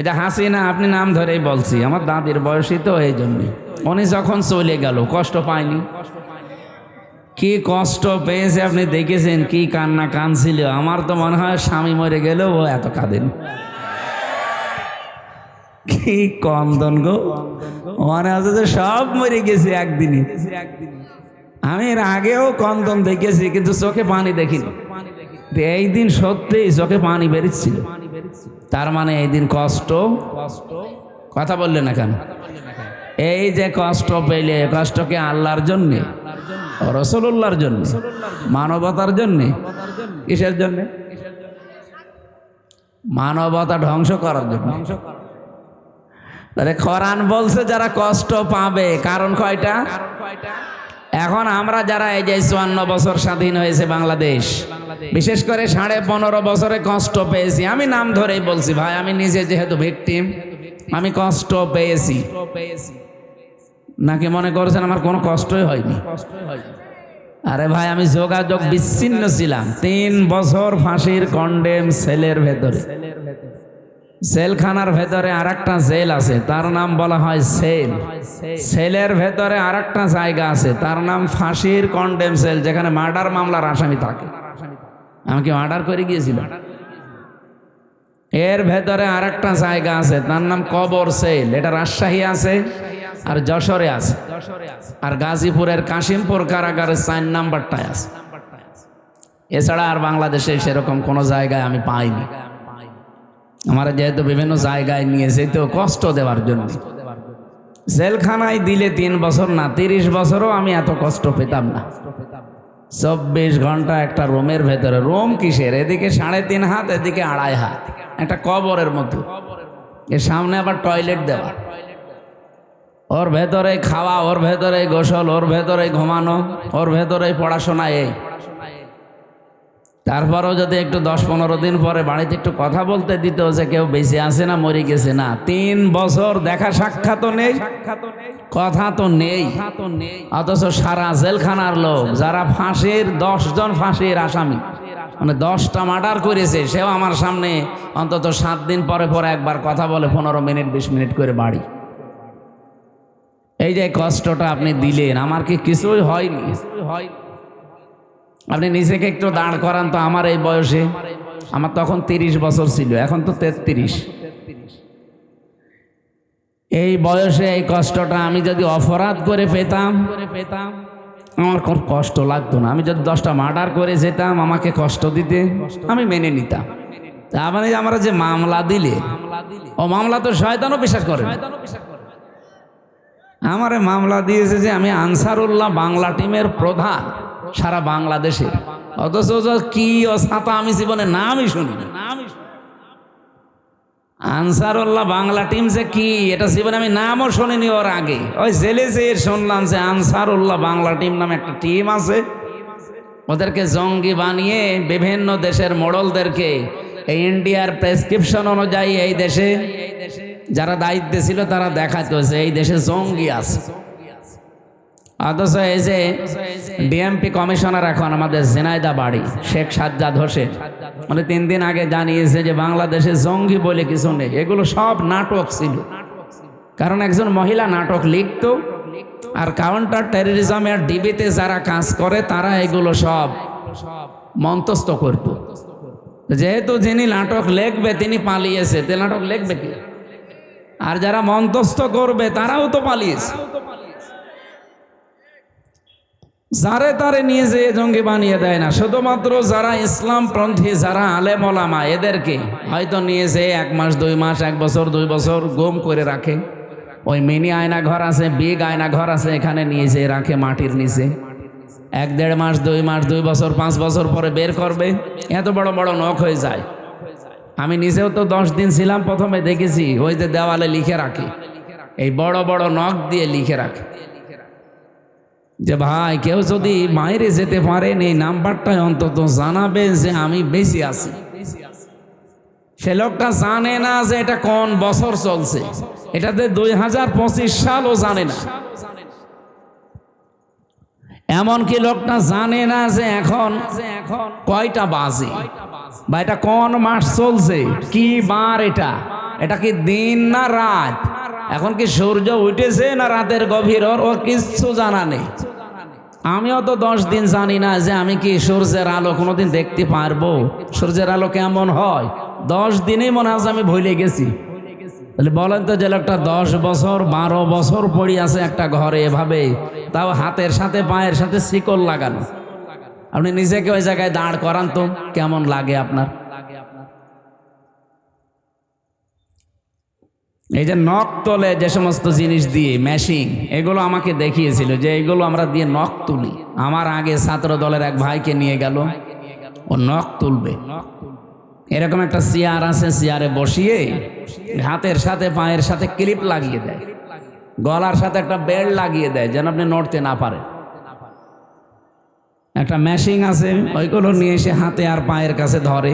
এটা হাসিনা, আপনি নাম ধরেই বলছি, আমার দাদির বয়সী তো, এই জন্যে। উনি যখন চলে গেল কষ্ট পায়নি? কি কষ্ট পেয়েছে আপনি দেখেছেন, কি কান্না কাঁদছিল। আমার তো মনে হয় স্বামী মরে গেলেও ও এত কাঁদেন। কি কন্দন গো, মনে হচ্ছে যে সব মরে গেছে একদিনই। আমি এর আগেও কন্দন দেখেছি, কিন্তু চোখে পানি দেখিনি। এই দিন সত্যি চোখে পানি বেরিয়েছিল। তার মানে এই দিন কষ্ট। কথা বললেন না কেন? এই যে কষ্ট পেলে, কষ্টকে আল্লাহর জন্যে, রাসূলুল্লাহর জন্য, মানবতার জন্যে। কিসের জন্যে? মানবতা ধ্বংস করার জন্য। তাহলে কোরআন বলছে যারা কষ্ট পাবে, কারণ কয়টা? এখন আমরা যারা এই যে ৫৪ বছর স্বাধীন হয়েছে বাংলাদেশ, বিশেষ করে ১৫.৫ বছরে কষ্ট পেয়েছি। আমি নাম ধরেই বলছি ভাই, আমি নিজে যেহেতু ভিকটিম, আমি কষ্ট পেয়েছি। নাকি মনে করছেন আমার কোনো কষ্টই হয়নি? আরে ভাই, আমি যোগাযোগ বিচ্ছিন্ন ছিলাম ৩ বছর ফাঁসির কন্ডেম সেলের ভেতরে। জেলখানার ভেতরে আর একটা জেল আছে, তার নাম বলা হয় সেল। সেলের ভেতরে আর একটা জায়গা আছে, তার নাম ফাঁসির কন্ডেম সেল, যেখানে মার্ডার মামলার আসামি থাকে। আমি কি মার্ডার করে গিয়েছিলাম? এর ভেতরে আর একটা জায়গা আছে, তার নাম কবর সেল। এটা রাজশাহী আছে আর যশোরে আছে, আর গাজীপুরের কাশিমপুর কারাগারের ৪ নাম্বারটায় আছে। এছাড়া আর বাংলাদেশে সেরকম কোনো জায়গায় আমি পাইনি। আমার যেহেতু বিভিন্ন জায়গায় নিয়ে যেত কষ্ট দেওয়ার জন্য। জেলখানায় দিলে ৩ বছর না, ৩০ বছরও আমি এত কষ্ট পেতাম না। ২৪ ঘন্টা একটা রুমের ভেতরে। রুম কিসের? এদিকে ৩.৫ হাত, এদিকে ২.৫ হাত, একটা কবরের মতো। এর সামনে আবার টয়লেট দেওয়া, ওর ভেতরে খাওয়া, ওর ভেতরে গোসল, ওর ভেতরে ঘুমানো, ওর ভেতরে পড়াশোনা। এই তারপরেও যদি একটু ১০-১৫ দিন পরে বাড়িতে একটু কথা বলতে দিত যে কেউ বেঁচে আছে না মরে গেছে, না। ৩ বছর দেখা সাক্ষাৎ নেই, কথা তো নেই। অথচ সারা জেলখানার লোক যারা ফাঁসির ১০ জন ফাঁসির আসামি, মানে ১০টা মার্ডার করেছে, সেও আমার সামনে অন্তত ৭ দিন পরে পরে একবার কথা বলে, ১৫ মিনিট ২০ মিনিট করে বাড়ি। এই যে কষ্টটা আপনি দিলেন, আমার কি কিছুই হয়নি? আপনি নিজেকে একটু দাঁড় করান তো। আমার এই বয়সে, আমার তখন ৩০ বছর ছিল, এখন তো ৩৩। এই বয়সে এই কষ্টটা আমি যদি অপরাধ করে পেতাম, আমার কোনো কষ্ট লাগতো না। আমি যদি 10টা মার্ডার করে যেতাম, আমাকে কষ্ট দিতে, আমি মেনে নিতাম। তা মানে আমরা যে মামলা দিলে, ও মামলা তো শয়তানও বিশ্বাস করে না। আমারে মামলা দিয়েছে যে আমি আনসারুল্লাহ বাংলা টিমের প্রধান সারা বাংলাদেশে। অথচ কি ও ছাতা আমি জীবনে নামই শুনি না। আনসারুল্লাহ বাংলা টিম যে কি, এটা জীবনে আমি নামও শুনিনি ওর আগে। ওই জেলে যে শুনলাম যে আনসারুল্লাহ বাংলা টিম নামে একটা টিম আছে, ওদেরকে জঙ্গি বানিয়ে বিভিন্ন দেশের মোড়লদেরকে এই ইন্ডিয়ার প্রেসক্রিপশন অনুযায়ী এই দেশে যারা দায়িত্বে ছিল তারা দেখাতে হয়েছে এই দেশে জঙ্গি আছে। অথচ এই যে ডিএমপি কমিশনার এখন আমাদের ঝিনাইদহ বাড়ি, শেখ সাজ্জাদ হোসেন, মানে ৩ দিন আগে জানিয়েছে যে বাংলাদেশে জঙ্গি বলে কিছু নেই, এগুলো সব নাটক ছিল। কারণ একজন মহিলা নাটক লিখত, আর কাউন্টার টেররিজমের ডিবিতে যারা কাজ করে তারা এগুলো সব মন্তস্থ করত। যেহেতু যিনি নাটক লিখবে তিনি পালিয়েছে, তে নাটক লিখবে কি? আর যারা মন্তস্থ করবে তারাও তো পালিয়েছে। যারে তারে নিয়ে যে জঙ্গি বানিয়ে দেয় না, শুধুমাত্র যারা ইসলামপন্থী, যারা আলেম ওলামা, এদেরকে হয়তো নিয়ে যে ১ মাস ২ মাস ১ বছর ২ বছর গুম করে রাখে। ওই মিনি আয়না ঘর আছে, বিগ আয়না ঘর আছে, এখানে নিয়ে যে রাখে মাটির নিচে। ১-১.৫ মাস ২ মাস ২ বছর ৫ বছর পরে বের করবে, এত বড় বড় নখ হয়ে যায়। আমি নিজেও তো ১০ দিন ছিলাম, প্রথমে দেখেছি ওই যে দেওয়ালে লিখে রাখে, এই বড় বড় নখ দিয়ে লিখে রাখে যে ভাই কেউ যদি বাইরে যেতে পারেন এই নাম্বারটাই অন্তত জানাবে যে আমি বেশি আছি। সে লোকটা জানে না যে এটা কোন বছর চলছে, এটাতে ২০২৫ সালও জানে না। এমনকি লোকটা জানে না যে এখন কয়টা বাজে, বা এটা কোন মাস চলছে, কি বার, এটা কি দিন না রাত, এখন কি সূর্য উঠেছে না রাতের গভীর, ওর কিচ্ছু জানা নেই। আমিও তো 10 দিন জানি না যে আমি কি সূর্যের আলো কোনোদিন দেখতে পারবো, সূর্যের আলো কেমন হয়। 10 দিনেই মনে হয় আমি ভুলে গেছি। তাহলে বলেন তো, যে লোকটা 10 বছর 12 বছর পড়ে আছে একটা ঘরে এভাবে, তাও হাতের সাথে পায়ের সাথে শিকল লাগানো, আপনি নিজেকে ওই জায়গায় দাঁড় করান তো কেমন লাগে আপনার? এই যে নখ তোলে যে সমস্ত জিনিস দিয়ে মেশিন, এগুলো আমাকে দেখিয়েছিল যে এগুলো আমরা দিয়ে নখ তুলি। আমার আগে ছাত্র দলের এক ভাইকে নিয়ে গেল, ও নখ তুলবে। এরকম একটা চেয়ার আছে, চেয়ারে বসিয়ে হাতের সাথে পায়ের সাথে ক্লিপ লাগিয়ে দেয়, গলার সাথে একটা বেল্ট লাগিয়ে দেয় যেন আপনি নড়তে না পারেন। একটা মেশিন আছে, ওইগুলো নিয়ে এসে হাতে আর পায়ের কাছে ধরে,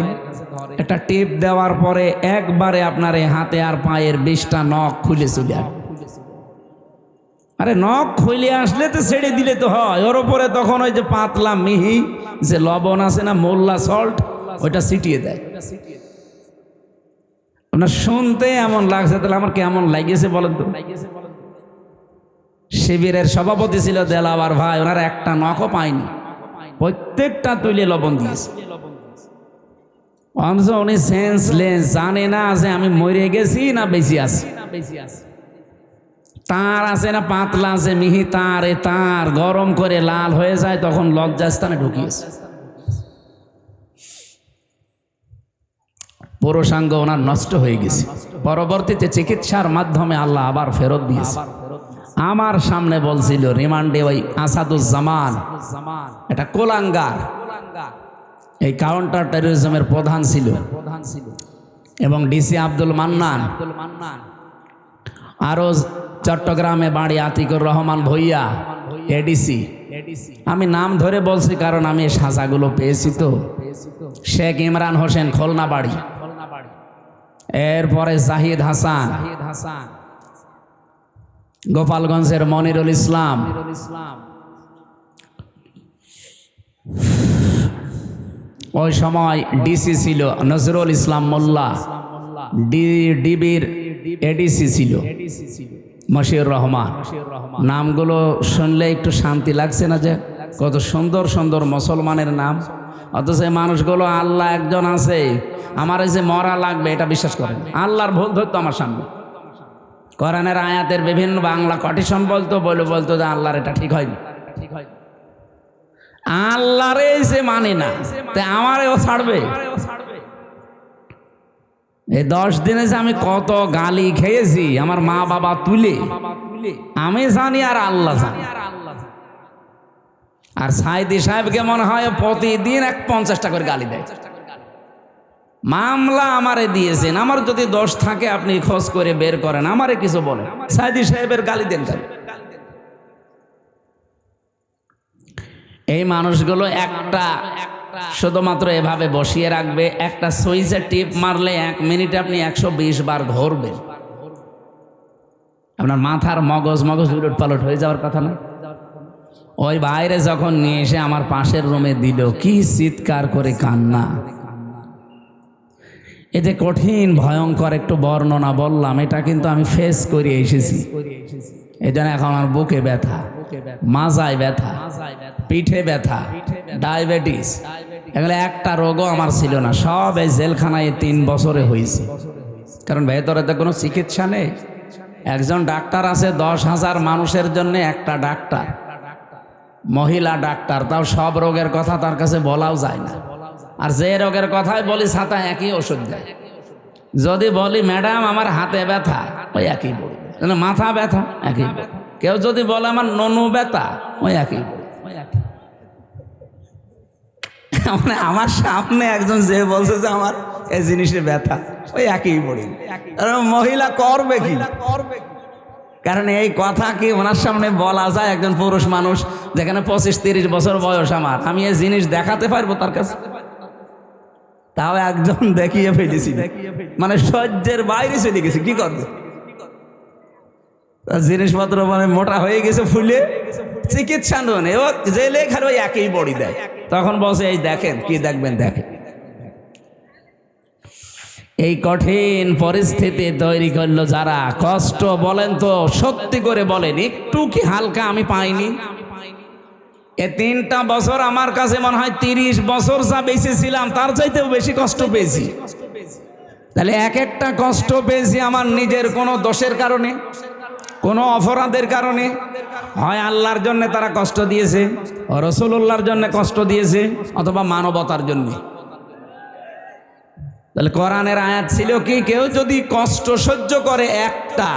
একটা টেপ দেওয়ার পরে একবারে আপনার এই হাতে আর পায়ের 20টা নখ খুলে চলে আসে। আরে নখ খুলে আসলে তো ছেড়ে দিলে তো হয়, ওর উপরে তখন ওই যে পাতলা মিহি যে লবণ আছে না, মোল্লা সল্ট, ওইটা ছিটিয়ে দেয়। আপনার শুনতে এমন লাগছে, তাহলে আমার কেমন লাগিয়েছে বলেন তো? শিবিরের সভাপতি ছিল দেলাওয়ার ভাই, ওনার একটা নখও পায়নি, প্রত্যেকটা তুলে লবণ দিয়েছে। অথচ উনি সেন্সলেস, জানে না যে আমি মরে গেছি না বেঁচে আছি। তার আছে না পাতলা আছে মিহি তার, এ তার গরম করে লাল হয়ে যায়, তখন লজ্জাস্থানে ঢুকিয়েছে। পুরুষাঙ্গ ওনার নষ্ট হয়ে গেছে, পরবর্তীতে চিকিৎসার মাধ্যমে আল্লাহ আবার ফেরত দিয়েছে। আমার সামনে বলছিল রিমান্ডে ওই আসাদুজ্জামান, এটা কোলাঙ্গার, এই কাউন্টার টেরোরিজমের প্রধান ছিল, এবং ডিসি আব্দুল মান্নান, আরো চট্টগ্রামে বাড়ি আতিকুর রহমান ভইয়া এডিসি। আমি নাম ধরে বলছি কারণ আমি সাজাগুলো পেয়েছি তো। শেখ ইমরান হোসেন খুলনা বাড়ি, এরপরে জাহিদ হাসান, গোপালগঞ্জের মনিরুল ইসলাম, ওই সময় ডিসি ছিল নজরুল ইসলাম মোল্লা, ডিবির এডিসি ছিল মশিউর রহমান। নামগুলো শুনলে একটু শান্তি লাগছে না, যে কত সুন্দর সুন্দর মুসলমানের নাম, অথচ এই মানুষগুলো আল্লাহ একজন আছে, আমার এই যে মরা লাগবে এটা বিশ্বাস করেন। আল্লাহর ভুল ধরতো আমার সামনে, কোরআনের আয়াতের বিভিন্ন বাংলা কটিশন বলতো যে আল্লাহর এটা ঠিক হয়নি, আল্লাহরে সে মানে না, তাই আমারেও ছাড়বে। এই 10 দিনে যে আমি কত গালি খেয়েছি আমার মা বাবা তুলে, আমি জানি আর আল্লাহ জানি। আর সাইদি সাহেবকে মনে হয় প্রতিদিন 50টা করে গালি দেয়। মামলা আমারে দিয়েছেন, আমার যদি দোষ থাকে আপনি খোঁজ করে বের করেন, আমারে কিছু বলেন, সাইদি সাহেবের গালি দেন কেন? এই মানুষগুলো একটা শুধুমাত্র এভাবে বসিয়ে রাখবে, একটা সুইচে টিপ মারলে 1 মিনিটে আপনি 120 বার ঘুরবেন, আপনার মাথার মগজ উলট পালট হয়ে যাওয়ার কথা না। ওই বাইরে যখন নিয়ে এসে আমার পাশের রুমে দিল, কি চিৎকার করে কান্না। এটা কঠিন ভয়ঙ্কর একটু বর্ণনা বললাম, এটা কিন্তু আমি ফেস করে এসেছি। এই জন্য এখন আমার বুকে ব্যথা, মাজায় ব্যথা, পিঠে ব্যথা, ডায়াবেটিস, এগুলো একটা রোগও আমার ছিল না, সব এই জেলখানায় 3 বছরে হয়েছে। কারণ ভেতরে তো কোনো চিকিৎসা নেই, একজন ডাক্তার আছে 10,000 মানুষের জন্য একটা ডাক্তার, মহিলা ডাক্তার, তাও সব রোগের কথা তার কাছে বলাও যায় না। আর যে রোগের কথাই বলি ছাতা একই ওষুধ দেয়। যদি বলি ম্যাডাম আমার হাতে ব্যথা, ওই একই বলি, মাথা ব্যথা একই বলি, কেউ যদি বলে আমার ননু ব্যথা, ওই একই বলি। মানে আমার সামনে একজন যে বলছে যে আমার এই জিনিসে ব্যথা, ওই একই বলি। মহিলা করবে কি? কারণ এই কথা কি ওনার সামনে বলা যায়? একজন পুরুষ মানুষ যেখানে 25-30 বছর বয়স আমার, আমি এই জিনিস দেখাতে পারবো তার কাছে? তাও একজন দেখিয়ে ফেলেছি, মানে সহ্যের বাইরে চলে গেছে, কি করবে? জিনিসপত্র মানে মোটা হয়ে গেছে, ফুলে, চিকিৎসা নেই, ও যে লেখার ওই একই বড়ি দেয়। তখন বসে এই দেখেন, কি দেখবেন দেখেন। এই কঠিন পরিস্থিতি তৈরি করলো যারা, কষ্ট বলেন তো সত্যি করে বলেন, একটু কি হালকা আমি পাইনি? এ 3টা বছর আমার কাছে মনে হয় 30 বছর যা বেঁচে ছিলাম তার চাইতেও বেশি কষ্ট পেয়েছি। তাহলে এক একটা কষ্ট পেয়েছি আমার নিজের কোনো দোষের কারণে, কোনো অপরাধের কারণে। হয় আল্লাহর জন্য তারা কষ্ট দিয়েছে, রাসূলুল্লাহর জন্য কষ্ট দিয়েছে, অথবা মানবতার জন্য। তাহলে কোরআনের আয়াত ছিল কি, কেউ যদি কষ্ট সহ্য করে একটা,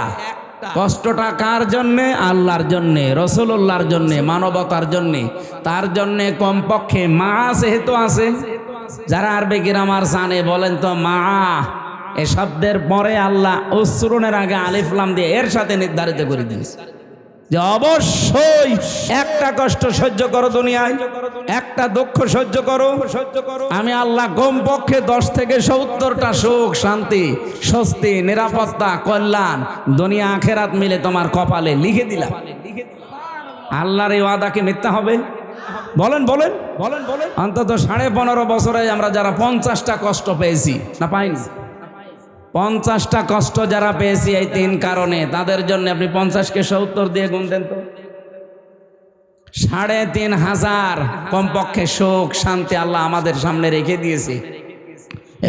কষ্টটা কার জন্যে? আল্লাহর জন্যে, রাসূলুল্লাহর জন্যে, মানবতার জন্যে। তার জন্যে কমপক্ষে মা যেহেতু আছে, যারা আরবি গ্রামার জানে বলেন তো মা এ শব্দের পরে আল্লাহ উচ্চারণের আগে আলিফ লাম দিয়ে এর সাথে নির্ধারিত করে দিয়েছে যে অবশ্যই একটা কষ্ট সহ্য করো দুনিয়ায়, একটা দুঃখ সহ্য করো। আমি আল্লাহ কমপক্ষে 10 থেকে 70টা সুখ, শান্তি, স্বস্তি, নিরাপত্তা, কল্যাণ দুনিয়া আখেরাত মিলে তোমার কপালে লিখে দিলাম। আল্লাহর এই ওয়াদা কি মিথ্যা হবে? বলেন বলেন বলেন বলেন। অন্তত 15.5 বছরে আমরা যারা 50টা কষ্ট পেয়েছি, না পাইনি? 50টা কষ্ট যারা পেয়েছি এই 3 কারণে, তাদের জন্য আপনি 50কে 70 দিয়ে গুণ দেন তো। 3500 কমপক্ষে সুখ শান্তি আল্লাহ আমাদের সামনে রেখে দিয়েছে।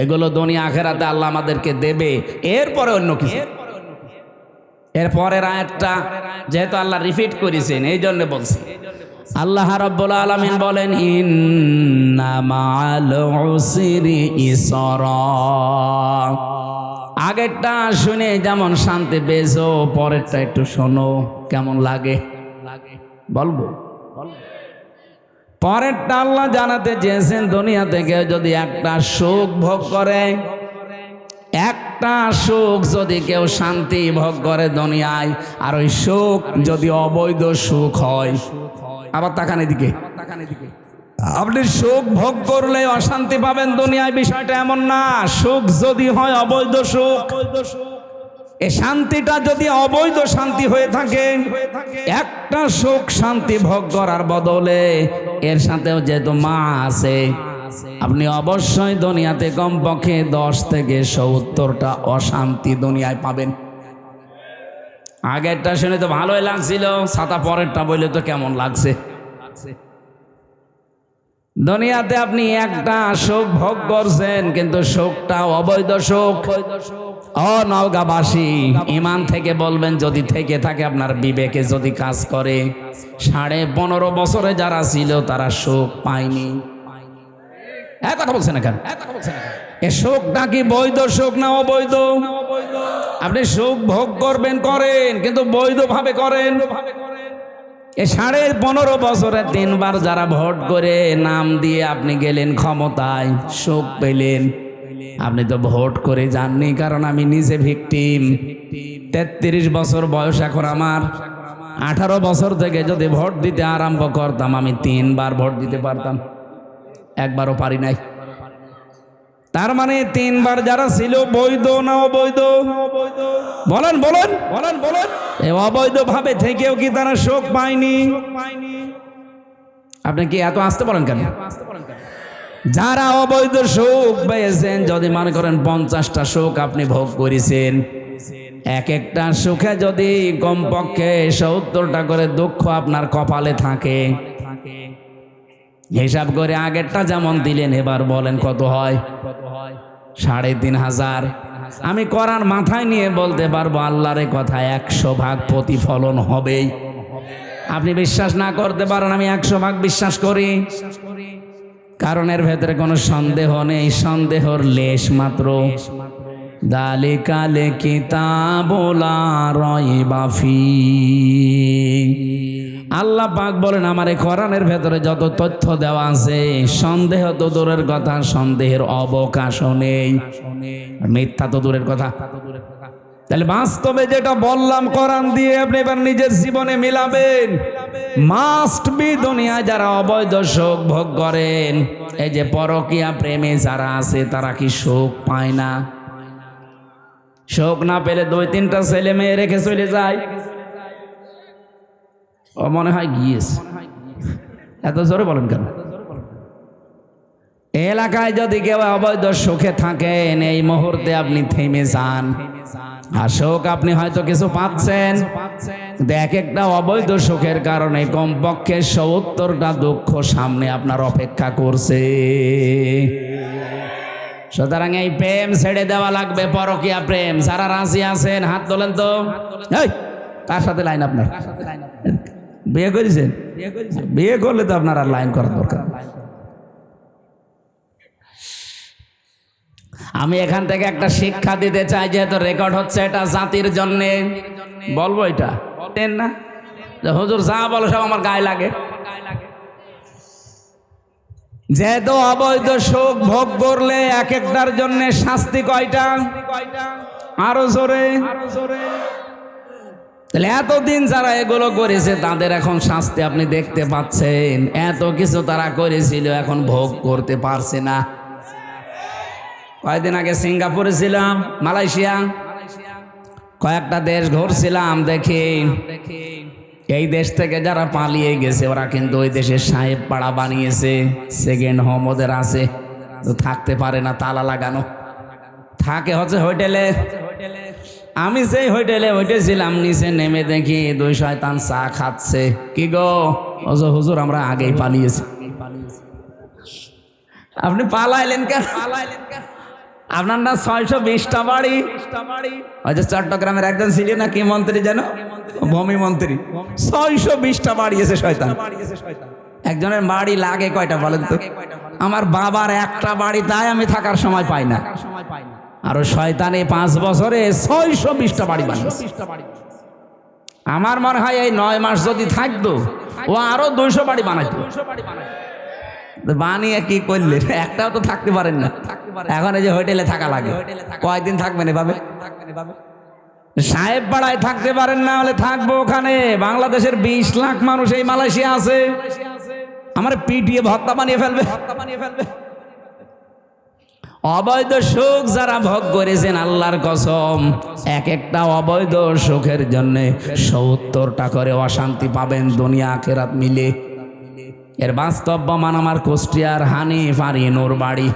এগুলো দুনিয়া আখেরাতে আল্লাহ আমাদেরকে দেবে। এরপরে অন্য কিছু, এরপরের আয়াতটা যেহেতু আল্লাহ রিপিট করেছেন এই জন্য বলছি। আল্লাহ রাব্বুল আলামিন বলেন ইন্না মাআল উসরি ইসরা। আগেরটা শুনে যেমন শান্তি পেয়েছো, পরেরটা একটু শোনো কেমন লাগে। বলবো পরেরটা আল্লাহ জানাতে চেয়েছেন, দুনিয়া থেকে যদি একটা সুখ ভোগ করে, একটা সুখ যদি কেউ শান্তি ভোগ করে দুনিয়ায়, আর ওই সুখ যদি অবৈধ সুখ হয়, আবার তাকান এদিকে, আপনি সুখ ভোগ করলে অশান্তি পাবেন দুনিয়ায়, বিষয়টা এমন না। সুখ যদি হয় অবৈধ সুখ, এ শান্তিটা যদি অবৈধ শান্তি হয়ে থাকে, একটা সুখ শান্তি ভোগ করার বদলে এর সাথেও যেহেতু মা আছে, আপনি অবশ্যই দুনিয়াতে কমপক্ষে 10 থেকে 70টা অশান্তি দুনিয়ায় পাবেন। আগেরটা শুনে তো ভালোই লাগছিল, ছাতা পরেরটা বললে তো কেমন লাগছে। দুনিয়াতে আপনি একটা সুখ ভোগ করছেন, কিন্তু সুখটা অবৈধ সুখ। নওগাঁবাসী ইমান থেকে বলবেন, যদি থেকে থাকে আপনার বিবেকে যদি কাজ করে, 15.5 বছরে যারা ছিল তারা সুখ পায়নি। এক কথা বলছেন না কেন? এ সুখটা কি বৈধ সুখ না অবৈধ? আপনি সুখ ভোগ করবেন করেন, কিন্তু বৈধভাবে করেন। এ 15.5 বছরে 3 বার যারা ভোট করে নাম দিয়ে আপনি গেলেন ক্ষমতায়, সুখ পেলেন। আপনি তো ভোট করে যাননি, কারণ আমি নিজে ভিকটিম। 33 বছর বয়স এখন আমার। 18 বছর থেকে যদি ভোট দিতে আরম্ভ করতাম, আমি 3 বার ভোট দিতে পারতাম, একবারও পারি নাই। তার মানে 3 বার যারা ছিল বৈধ না অবৈধ? বলেন বলেন বলেন বলেন। অবৈধ ভাবে থেকেও কি তারা সুখ পায়নি? আপনি কি এত আসতে বলেন কেন? যারা অবৈধ সুখ পেয়েছেন, যদি মনে করেন 50টা সুখ আপনি ভোগ করেছেন, এক একটা সুখে যদি কমপক্ষে 70টা করে দুঃখ আপনার কপালে থাকে, হিসাব করে আগেরটা যেমন দিলেন, এবার বলেন কত হয়? 3500। আমি কোরআন মাথায় নিয়ে বলতে পারবো আল্লাহর কথা 100 ভাগ প্রতিফলন হবেই। আপনি বিশ্বাস না করতে পারেন, আমি 100 ভাগ বিশ্বাস করি, কারণ এর ভেতরে কোনো সন্দেহ নেই, সন্দেহর লেশ মাত্র। দালিকাল কিতাবুল লা রাইবা ফীহি। আল্লাহ পাক বলেন, আমার এই কোরআনের ভেতরে যত তথ্য দেওয়া আছে, সন্দেহ তো দূরের কথা, সন্দেহের অবকাশও নেই, মিথ্যা তো দূরের কথা। তাহলে বাস্তবে যেটা বললাম কোরআন দিয়ে আপনি এবার নিজের জীবনে মিলাবেন। মাস্ট বি দুনিয়ায় যারা অবৈধ সুখ ভোগ করেন, এই যে পরকীয়া প্রেমে যারা আছে, তারা কি সুখ পায় না? সুখ না পেলে 2-3টা ছেলে মেয়ে রেখে চলে যায়। ও মনে হয় গিয়েছে। এত জোরে বলেন কেন? এলাকায় যদি কেউ অবৈধ সুখে থাকেন, এই মুহূর্তে আপনি থেমে যান। আর সুখ আপনি হয়তো কিছু পাচ্ছেন, কিন্তু এক একটা অবৈধ সুখের কারণে কমপক্ষে ৭০টা দুঃখ সামনে আপনার অপেক্ষা করছে। সুতরাং এই প্রেম ছেড়ে দেওয়া লাগবে, পরকীয়া প্রেম। যারা রাজি আছেন হাত তোলেন তো। এই, কার সাথে লাইন আপনার? বিয়ে করেছেন? বিয়ে করলে তো আপনার আর লাইন করার দরকার। আমি এখান থেকে একটা শিক্ষা দিতে চাই, যেহেতু রেকর্ড হচ্ছে, এটা জাতির জন্যে বলবো। এটা বলেন না যে হুজুর যা বলো সব আমার গায়ে লাগে। যেহেতু অবৈধ সুখ ভোগ করলে এক একটার জন্য শাস্তি কয়টা? আরো জোরে। তাহলে এতদিন যারা এগুলো করেছে তাদের এখন শাস্তি আপনি দেখতে পাচ্ছেন। এত কিছু তারা করেছিল, এখন ভোগ করতে পারছে না। কয়েকদিন আগে সিঙ্গাপুরে ছিলাম, মালয়েশিয়া, কয়েকটা দেশ ঘুরছিলাম। দেখি এই দেশ থেকে যারা পালিয়ে গেছে ওরা কিন্তু ওই দেশের সাহেব পাড়া বানিয়েছে, সেকেন্ড হোম ওদের আছে, তো থাকতে পারে না, তালা লাগানো থাকে হচ্ছে হোটেলে। আমি সেই হোটেলে উঠেছিলাম, নিচে নেমে দেখি 2 শয়তান চা খাচ্ছে। কি গো হুজুর, আমরা আগেই পালিয়েছি। আপনি পালাইলেন কেন? আপনার না 620টা বাড়ি। ওই যে চট্টগ্রামের একজন ছিল না, কি মন্ত্রী যেন, ভূমি মন্ত্রী, 620টা বাড়ি এসে শয়তান। একজনের বাড়ি লাগে কয়টা বলেন তো? আমার বাবার একটা বাড়ি, তাই আমি থাকার সময় পাই না। আর শয়তানে 5 বছরে 620টা বাড়ি বানিয়েছে। আমার মনে হয় এই 9 মাস যদি থাকতো ও আরো 200 বাড়ি বানাইতো। বানিয়ে কি করলে? একটাও তো থাকতে পারেন না। এখন এই যে হোটেলে থাকা লাগে, কয়দিন থাকবেন এভাবে? সাহেব পাড়ায় থাকতে পারেন না, হলে থাকবো ওখানে। বাংলাদেশের 20 লাখ মানুষ এই মালয়েশিয়া আছে, আমার পিটিয়ে ভক্তা বানিয়ে ফেলবে। অবৈধ সুখ যারা ভোগ করেছেন, আল্লাহর কসম, এক একটা অবৈধ সুখের জন্য ৭০টা করে অশান্তি পাবেন দুনিয়া আখিরাত মিলে। এর বাস্তব প্রমাণ আমার কুষ্টিয়ার হানিফ আর ইনুর বাড়ি।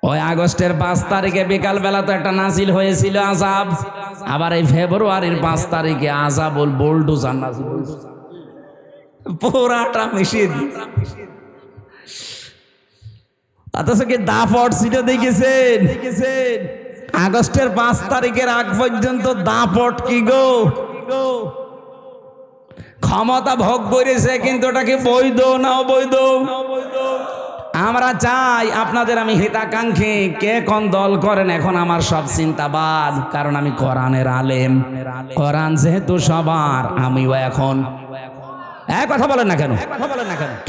ওই আগস্টের 5 তারিখে বিকাল বেলা তো একটা নাজিল হয়েছিল আযাব, আবার এই ফেব্রুয়ারির 5 তারিখে আযাবুল বুলডোজার নাজিল হয়েছে, পুরাটা মিশিয়ে দিয়ে। অথচ কি দাপট ছিল দেখেছেন? আগস্টের 5 তারিখের আগ পর্যন্ত দাপট কি গো? ক্ষমতা ভোগ করেছে, কিন্তু ওটা কি বৈধ না অবৈধ? আমরা চাই আপনাদের, আমি হিতাকাঙ্ক্ষী, কে কোন দল করেন এখন আমার সব চিন্তাবাদ, কারণ আমি কোরআনের আলেম। কোরআন যেহেতু সবার, আমিও এখন। কথা বলেন না কেন?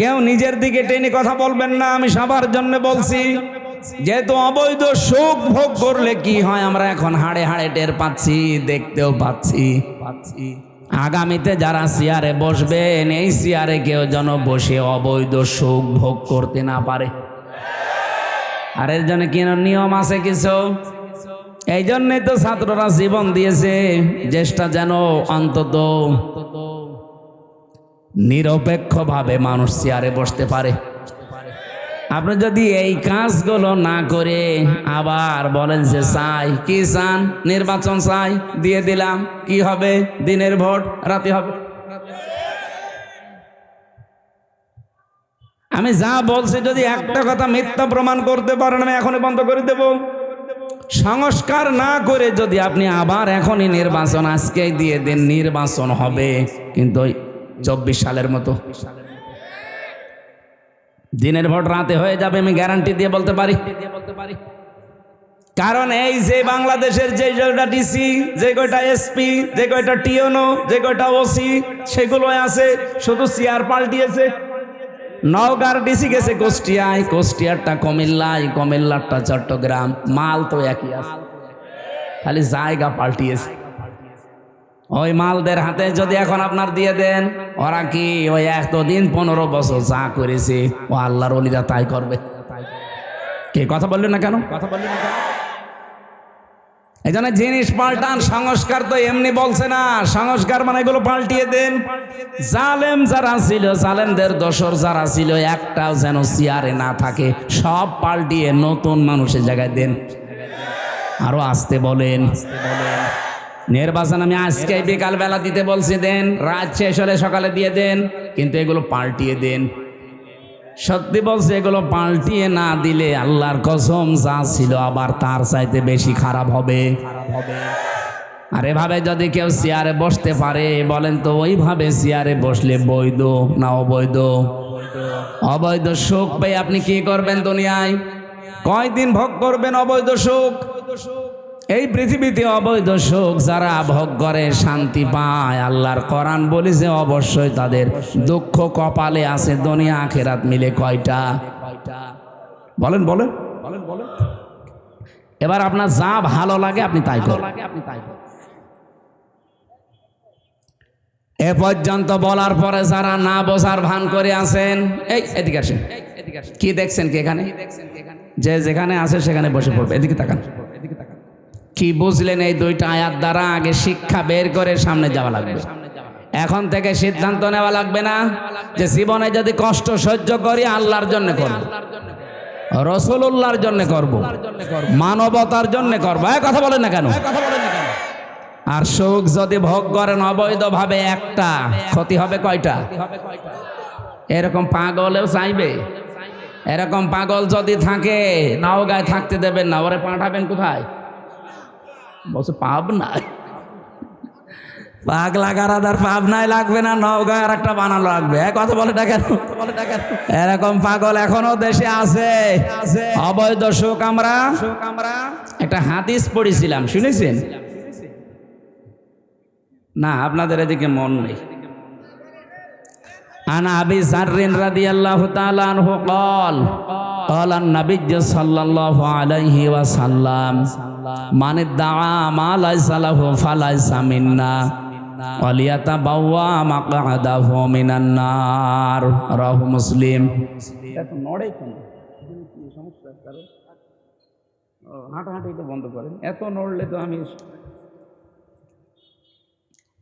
কেউ নিজের দিকে টেনে কথা বলবেন না, আমি সবার জন্য বলছি। যেহেতু অবৈধ সুখ ভোগ করলে কি হয় আমরা এখন হাড়ে হাড়ে টের পাচ্ছি, দেখতেও পাচ্ছি। আগামীতে যারা চেয়ারে বসবেন, এই চেয়ারে কেউ যেন বসে অবৈধ সুখ ভোগ করতে না পারে। আর এর জন্য কি নিয়ম আছে কিছু? এই জন্যই তো ছাত্ররা জীবন দিয়েছে, চেষ্টা যেন অন্তত নিরপেক্ষভাবে মানুষ চেয়ারে বসতে পারে। আপনি যদি এই কাজগুলো না করে আবার বলেন যে চাই, কি চান? নির্বাচন চাই, দিয়ে দিলাম, কি হবে? দিনের ভোট, রাতে হবে। আমি যা বলছি যদি একটা কথা মিথ্যা প্রমাণ করতে পারেন, আমি এখনই বন্ধ করে দেব। সংস্কার না করে যদি আপনি আবার এখনই নির্বাচন আজকেই দিয়ে দেন, নির্বাচন হবে, কিন্তু 24 সালের মতো দিনের ভোট রাতে হয়ে যাবে, আমি গ্যারান্টি দিয়ে বলতে পারি। কারণ এই যে বাংলাদেশের যে কয়টা ডিসি, যে কয়টা এসপি, যে কয়টা টিওনো, যে কয়টা ওসি, সেগুলো আছে, শুধু চেয়ার পাল্টিয়েছে। নওগাঁর ডিসি গেছে কুষ্টিয়ায়, কুষ্টিয়ারটা কুমিল্লায়, কুমিল্লারটা চট্টগ্রাম, মাল তো একই আছে, খালি জায়গা পাল্টিয়েছে। ওই মালদের হাতে যদি এখন আপনার দিয়ে দেন, ওরা কি ওই এতদিন 15 বছর যা করেছে ও আল্লাহর ওলিরা তাই করবে? কে কথা বললেন না কেন? এই জন্য জিনিস পাল্টান, সংস্কার তো এমনি বলছে না, সংস্কার মানে এগুলো পাল্টিয়ে দেন। জালেম যারা ছিল, জালেমদের দোসর যারা ছিল, একটাও যেন চেয়ারে না থাকে, সব পাল্টিয়ে নতুন মানুষের জায়গায় দেন। আরো আসতে বলেন। নির্বাচন আমি আজকে বিকাল বেলা দিতে বলছি, দেন, রাত শেষ হলে সকালে দিয়ে দেন, কিন্তু এগুলো পাল্টিয়ে দেন। সত্যি বলছে, এগুলো পাল্টিয়ে না দিলে আল্লাহর কসম যা ছিল আবার তার চাইতে বেশি খারাপ হবে। আর এভাবে যদি কেউ চেয়ারে বসতে পারে, বলেন তো ওইভাবে চেয়ারে বসলে বৈধ না অবৈধ? অবৈধ সুখ পেয়ে আপনি কি করবেন দুনিয়ায়? কয়দিন ভোগ করবেন অবৈধ সুখ? এই পৃথিবীতে অবৈধ সুখ যারা ভোগ করে শান্তি পায়, আল্লাহর কোরআন বলেছে অবশ্যই তাদের দুঃখ কপালে আছে। দুনিয়া আখিরাত মিলে কয়টা? বলেন বলেন বলেন বলেন। এবার আপনার যা ভালো লাগে আপনি তাই করেন। এ পর্যন্ত বলার পরে যারা না বোঝার ভান করে আছেন, এই এদিকে আসেন। কি দেখছেন কি এখানে? যে যেখানে আছে সেখানে বসে পড়বে। এদিকে তাকান। কি বুঝলেন এই দুইটা আয়াত দ্বারা? আগে শিক্ষা বের করে সামনে যাওয়া লাগবে। এখন থেকে সিদ্ধান্ত নেওয়া লাগবে না যে জীবনে যদি কষ্ট সহ্য করি আল্লাহর জন্য করব, রাসূলুল্লাহর জন্য করব, মানবতার জন্য করব। এই কথা বলেন না কেন? আর সুখ যদি ভোগ করেন অবৈধভাবে, একটা ক্ষতি হবে কয়টা? এরকম পাগলেও চাইবে। এরকম পাগল যদি থাকে, নওগাঁয় থাকতে দেবেন না, ওরে পাঠাবেন কোথায়? বলছে পাবনায়। পাগলা গারাদার পাবনায় লাগবে না, নওগাঁয় আর একটা বানানো লাগবে। কথা বলে না কেন? এরকম পাগল এখনো দেশে আছে। অবৈধ সুখ আমরা একটা হাদিস পড়েছিলাম, শুনেছেন না? আপনাদের এদিকে মন নেই। আন আবি যাররিন রাদিয়াল্লাহু তাআলা আনহু قال قال النبي صلى الله عليه وسلم من ادعى ما ليس له فليس منا وليتبوأ مقعده من النار رواه مسلم। এত নড়ে কেন? কি সমস্যা? কারণ হাঁটাহাঁটি তো বন্ধ করেন। এত নড়লে তো আমি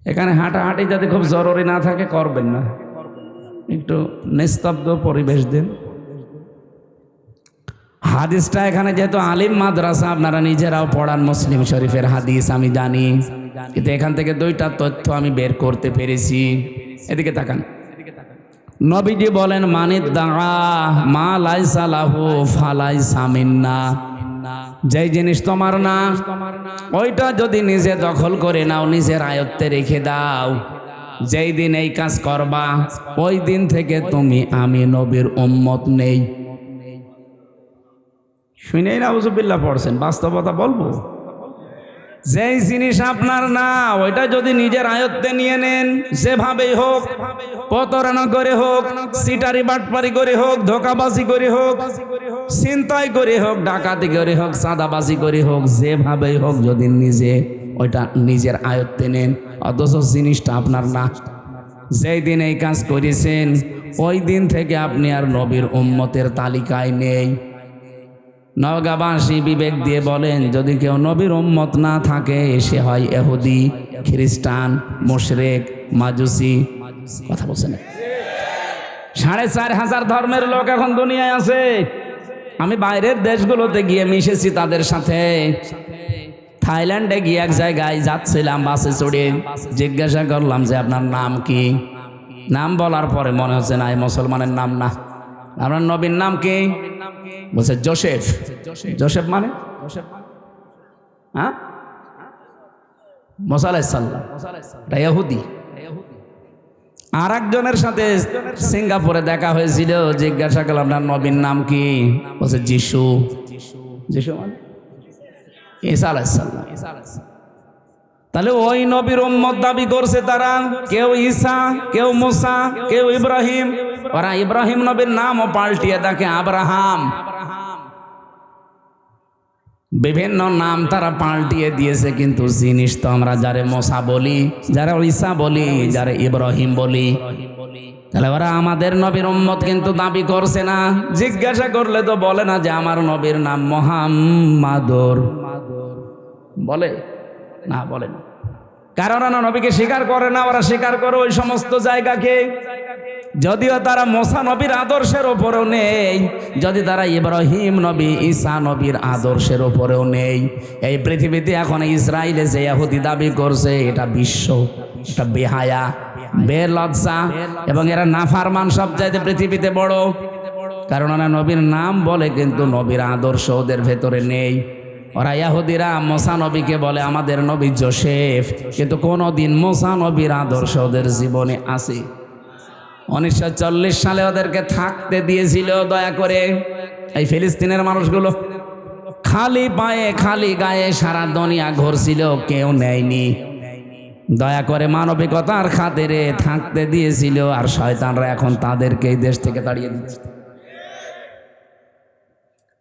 এখানে হাঁটাহাঁটি যদি খুব জরুরি না থাকে করবেন না, একটু নিস্তব্ধ পরিবেশ দিন। হাদিসটা এখানে যেহেতু আলিম মাদ্রাসা, আপনারা নিজেরাও পড়ান মুসলিম শরীফের হাদিস, আমি জানি, কিন্তু এখান থেকে দুইটা তথ্য আমি বের করতে পেরেছি। এদিকে তাকান। নবীজি বলেন, মানিদ্দাআ মা লাইসা লাহু ফালাইসা মিন্না। যেই জিনিস তোমার না, ওইটা যদি নিজে দখল করে নাও, নিজের আয়ত্তে রেখে দাও, যেই দিন এই কাজ করবা ওই দিন থেকে তুমি আমি নবীর উম্মত নেই। শুনেই না উজুবিল্লাহ পড়ছেন, বাস্তবতা বলবো। যেই জিনিস আপনার না, ওইটা যদি নিজের আয়ত্তে নিয়ে নেন, যেভাবেই হোক, প্রতারণা করে হোক, সিটারি বাটপারি করে হোক, ধোকাবাজি করে হোক, ছিনতাই করে হোক, ডাকাতি করে হোক, চাঁদাবাজি করে হোক, যেভাবেই হোক, যদি নিজে ওইটা নিজের আয়ত্তে নেন, অথচ জিনিসটা আপনার না, যেই দিন এই কাজ করেছেন ওই দিন থেকে আপনি আর নবীর উম্মতের তালিকায় নেই। নওগাঁবাসী বিবেক দিয়ে বলেন, যদি কেউ নবীর উম্মত না থাকে, সে হয় ইহুদি, খ্রিস্টান, মুশরিক, মাজুসি। কথা বলছেন? ৪,৫০০ ধর্মের লোক এখন দুনিয়ায় আছে। আমি বাইরের দেশগুলোতে গিয়ে মিশেছি তাদের সাথে। থাইল্যান্ডে গিয়ে এক জায়গায় যাচ্ছিলাম বাসে চড়ে, জিজ্ঞাসা করলাম যে আপনার নাম কি? নাম বলার পরে মনে হচ্ছে না, এই মুসলমানের নাম না। আপনার নবীর নাম কি? বলছে জোসেফ। জোসেফ মানে? হ্যাঁ, মুসা আলাইহিস সালাম, এটা ইহুদি। আর একজনের সাথে সিঙ্গাপুরে দেখা হয়েছিল, জিজ্ঞাসা করলাম আপনার নবীর নাম কি? বলছে যিশু। যিশু মানে ঈসা আলাইহিস সালাম। তাহলে ওই নবীর উম্মত দাবি করছে তারা, কেউ ঈসা, কেউ মুসা, কেউ ইব্রাহিম। ওরা ইব্রাহিম নবীর নামও পাল্টিয়ে দেখে আব্রাহাম। বিভিন্ন নাম তারা পাল্টিয়ে দিয়েছে, কিন্তু জিনিস তো আমরা যারে মুসা বলি, যারা ঈসা বলি, যারা ইব্রাহিম বলি। তাহলে ওরা আমাদের নবীর উম্মত কিন্তু দাবি করছে না। জিজ্ঞাসা করলে তো বলে না যে আমার নবীর নাম মুহাম্মাদুর বলে না, বলে না। কারণ ওরা নবীকে স্বীকার করে না, ওরা স্বীকার করে ওই সমস্ত জায়গাকে। যদিও তারা মুসা নবীর আদর্শের ওপরেও নেই, যদি তারা ইব্রাহিম নবী ঈসা নবীর আদর্শের ওপরেও নেই। এই পৃথিবীতে এখন ইসরায়েলে যে ইহুদি দাবি করছে এটা বিশ্ব, এটা বেহায়া, বেলজ্জা, এবং এরা নাফারমান সবচাইতে পৃথিবীতে বড়। কারণ ওরা নবীর নাম বলে কিন্তু নবীর আদর্শ ওদের ভেতরে নেই। ওরা ইহুদিরা মুসা নবীকে বলে আমাদের নবী যোসেফ, কিন্তু কোনোদিন মুসা নবীর আদর্শ ওদের জীবনে আছে? 1940 সালে ওদেরকে থাকতে দিয়েছিল দয়া করে এই ফিলিস্তিনের মানুষগুলো। খালি পায়ে খালি গায়ে সারা দুনিয়া ঘুরছিল, কেউ নেয়নি। দয়া করে মানবিকতার খাতিরে থাকতে দিয়েছিল, আর শয়তানরা এখন তাদেরকে এই দেশ থেকে তাড়িয়ে দিচ্ছে।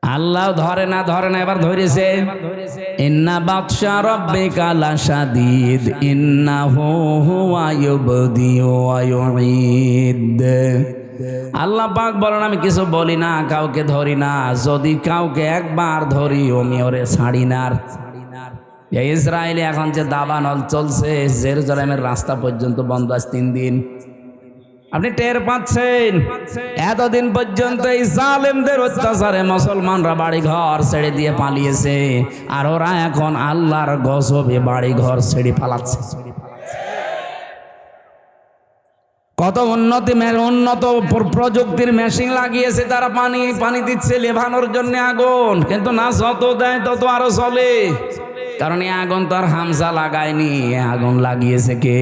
আল্লাহ ধরে না, এবার ধরেছে। ইন্না বাতশা রাব্বিকা লাশাদীদ ইন্নাহু হুয়া ইউবদিউ ওয়া ইউঈদ। আল্লাহ পাক বলেন আমি কিছু বলি না, কাউকে ধরি না, যদি কাউকে একবার ধরি আমি ওরে ছাড়ি না। এই ইসরায়েলে এখন যে দাবানল চলছে, জেরুজালেমের রাস্তা পর্যন্ত বন্ধ আছে 3 দিন। আপনি টের পাচ্ছেন? এতদিন পর্যন্ত এই জালেমদের অত্যাচারে মুসলমানরা বাড়ি ঘর ছেড়ে দিয়ে পালিয়েছে, আর ওরা এখন আল্লাহর গজবে বাড়ি ঘর ছেড়ে পালাচ্ছে। কত উন্নত প্রযুক্তির মেশিন লাগিয়েছে তারা, পানি দিচ্ছে লেভানোর জন্য আগুন, কিন্তু না যত দেয় তত আরো চলে। কারণ এই আগুন তো আর হামজা লাগায়নি, আগুন লাগিয়েছে কে?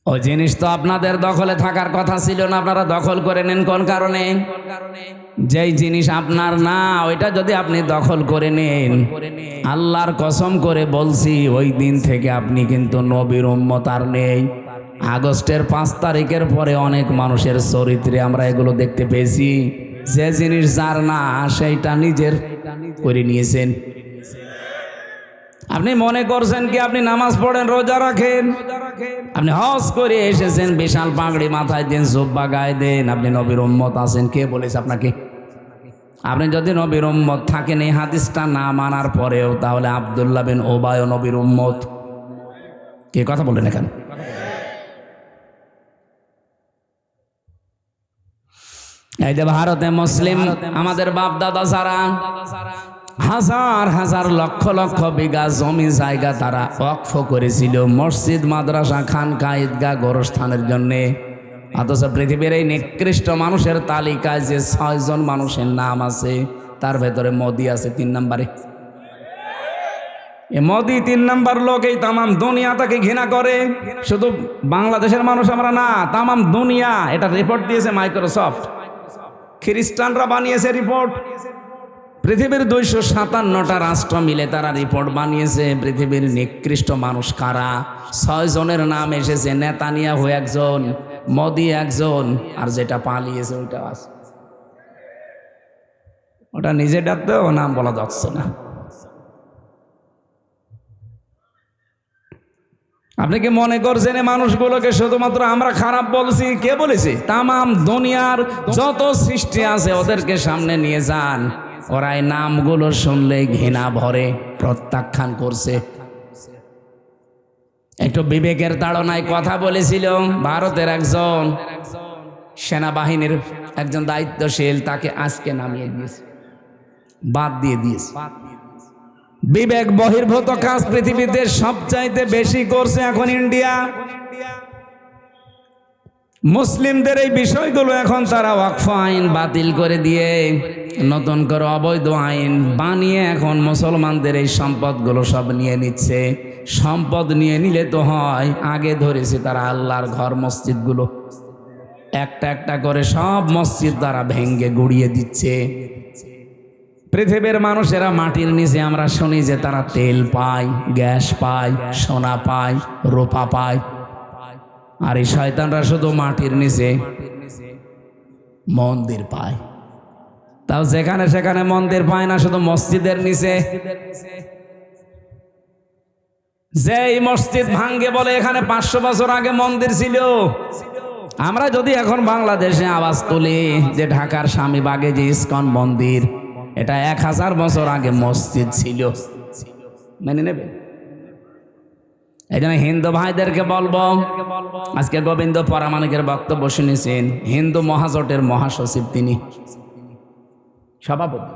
ওই জিনিস তো আপনাদের দখলে থাকার কথা ছিল না, আপনারা দখল করে নেন কোন কারণে? যেই জিনিস আপনার না ওইটা যদি আপনি দখল করে নেন, আল্লাহর কসম করে বলছি ওই দিন থেকে আপনি কিন্তু নবীর উম্মত আর নেই। আগস্টের 5 তারিখের পরে অনেক মানুষের চরিত্রে আমরা এগুলো দেখতে পেয়েছি। যে জিনিস যার না সেইটা নিজের করে নিয়েছেন। আপনি মনে করছেন কি আপনি নামাজ পড়েন, রোজা রাখেন, আপনি হজ করে এসেছেন, বিশাল পাগড়ি মাথায় দেন, জুব্বা গায়ে দেন, আপনি নবীর উম্মত আছেন? কে বলেছে আপনাকে? আপনি যদি নবীর উম্মত থাকেন এই হাদিসটা না মানার পরেও, তাহলে আব্দুল্লাহ বিন উবায় নবীর উম্মত। কে কথা বলেন এখানে? এই যে ভারতে মুসলিম আমাদের বাপ দাদা যারা হাজার হাজার লক্ষ লক্ষ বিঘা জমি জায়গা তারা ওয়াকফ করেছিল মসজিদ, মাদ্রাসা, খানকা, ঈদগাহ, গোরস্থানের জন্যে। অথচ পৃথিবীর এই নিকৃষ্ট মানুষের তালিকায় যে 6 জন মানুষের নাম আছে, তার ভেতরে মোদি আছে 3 নম্বরে। এ মোদি 3 নম্বর লোক। এই তামাম দুনিয়া তাকে ঘৃণা করে। শুধু বাংলাদেশের মানুষ আমরা না, তামাম দুনিয়া। এটা রিপোর্ট দিয়েছে মাইক্রোসফট, খ্রিস্টানরা বানিয়েছে রিপোর্ট। পৃথিবীর 257টা রাষ্ট্র মিলে তারা রিপোর্ট বানিয়েছে পৃথিবীর নিকৃষ্ট মানুষ কারা। 6 জনের নাম এসেছে, নেতানিয়াহু একজন, মোদি একজন, আর যেটা পালিয়েছে ওইটা আছে। ওটা নিজে ডাকতেও নাম বলা যাচ্ছে না। আপনি কি মনে করছেন এই মানুষগুলোকে শুধুমাত্র আমরা খারাপ বলছি? কে বলেছে? তামাম দুনিয়ার যত সৃষ্টি আছে ওদেরকে সামনে নিয়ে যান, ওরা এই নামগুলো শুনলেই ঘৃণা ভরে, প্রত্যাখ্যান করছে। একটু বিবেকের তাড়নায় কথা বলেছিল ভারতের একজন সেনাবাহিনীর একজন দায়িত্বশীল, তাকে আজকে নামিয়ে দিয়েছে, বাদ দিয়ে দিয়েছে। বিবেক বহির্ভূত কাজ পৃথিবীতে সবচাইতে বেশি করছে এখন ইন্ডিয়া। মুসলিমদের এই বিষয়গুলো এখন তারা ওয়াকফ আইন বাতিল করে দিয়ে নতুন করে অবৈধ আইন বানিয়ে এখন মুসলমানদের এই সম্পদগুলো সব নিয়ে নিচ্ছে। সম্পদ নিয়ে নিলে তো হয়, আগে ধরেছে তারা আল্লাহর ঘর মসজিদগুলো, একটা একটা করে সব মসজিদ তারা ভেঙ্গে গুড়িয়ে দিচ্ছে। পৃথিবীর মানুষেরা মাটির নিচে আমরা শুনি যে তারা তেল পায়, গ্যাস পায়, সোনা পায়, রূপা পায়, আর এই শয়তানরা শুধু মাটির নিচে মন্দির পায়। তাও যেখানে সেখানে মন্দির পায় না, শুধু মসজিদের নিচে। যেই মসজিদ ভাঙ্গে বলে এখানে 500 বছর আগে মন্দির ছিল, আমরা যদি এখন বাংলাদেশে আওয়াজ তুলি যে ঢাকার স্বামীবাগে যে ইসকন মন্দির, এটা 1000 বছর আগে মসজিদ ছিল, মেনে নেবে? এই জন্য হিন্দু ভাইদেরকে বলবো, আজকে গোবিন্দ পরামানিকের বক্তব্য শুনেছেন, হিন্দু মহাজোটের মহাসচিব তিনি, সভাপতি।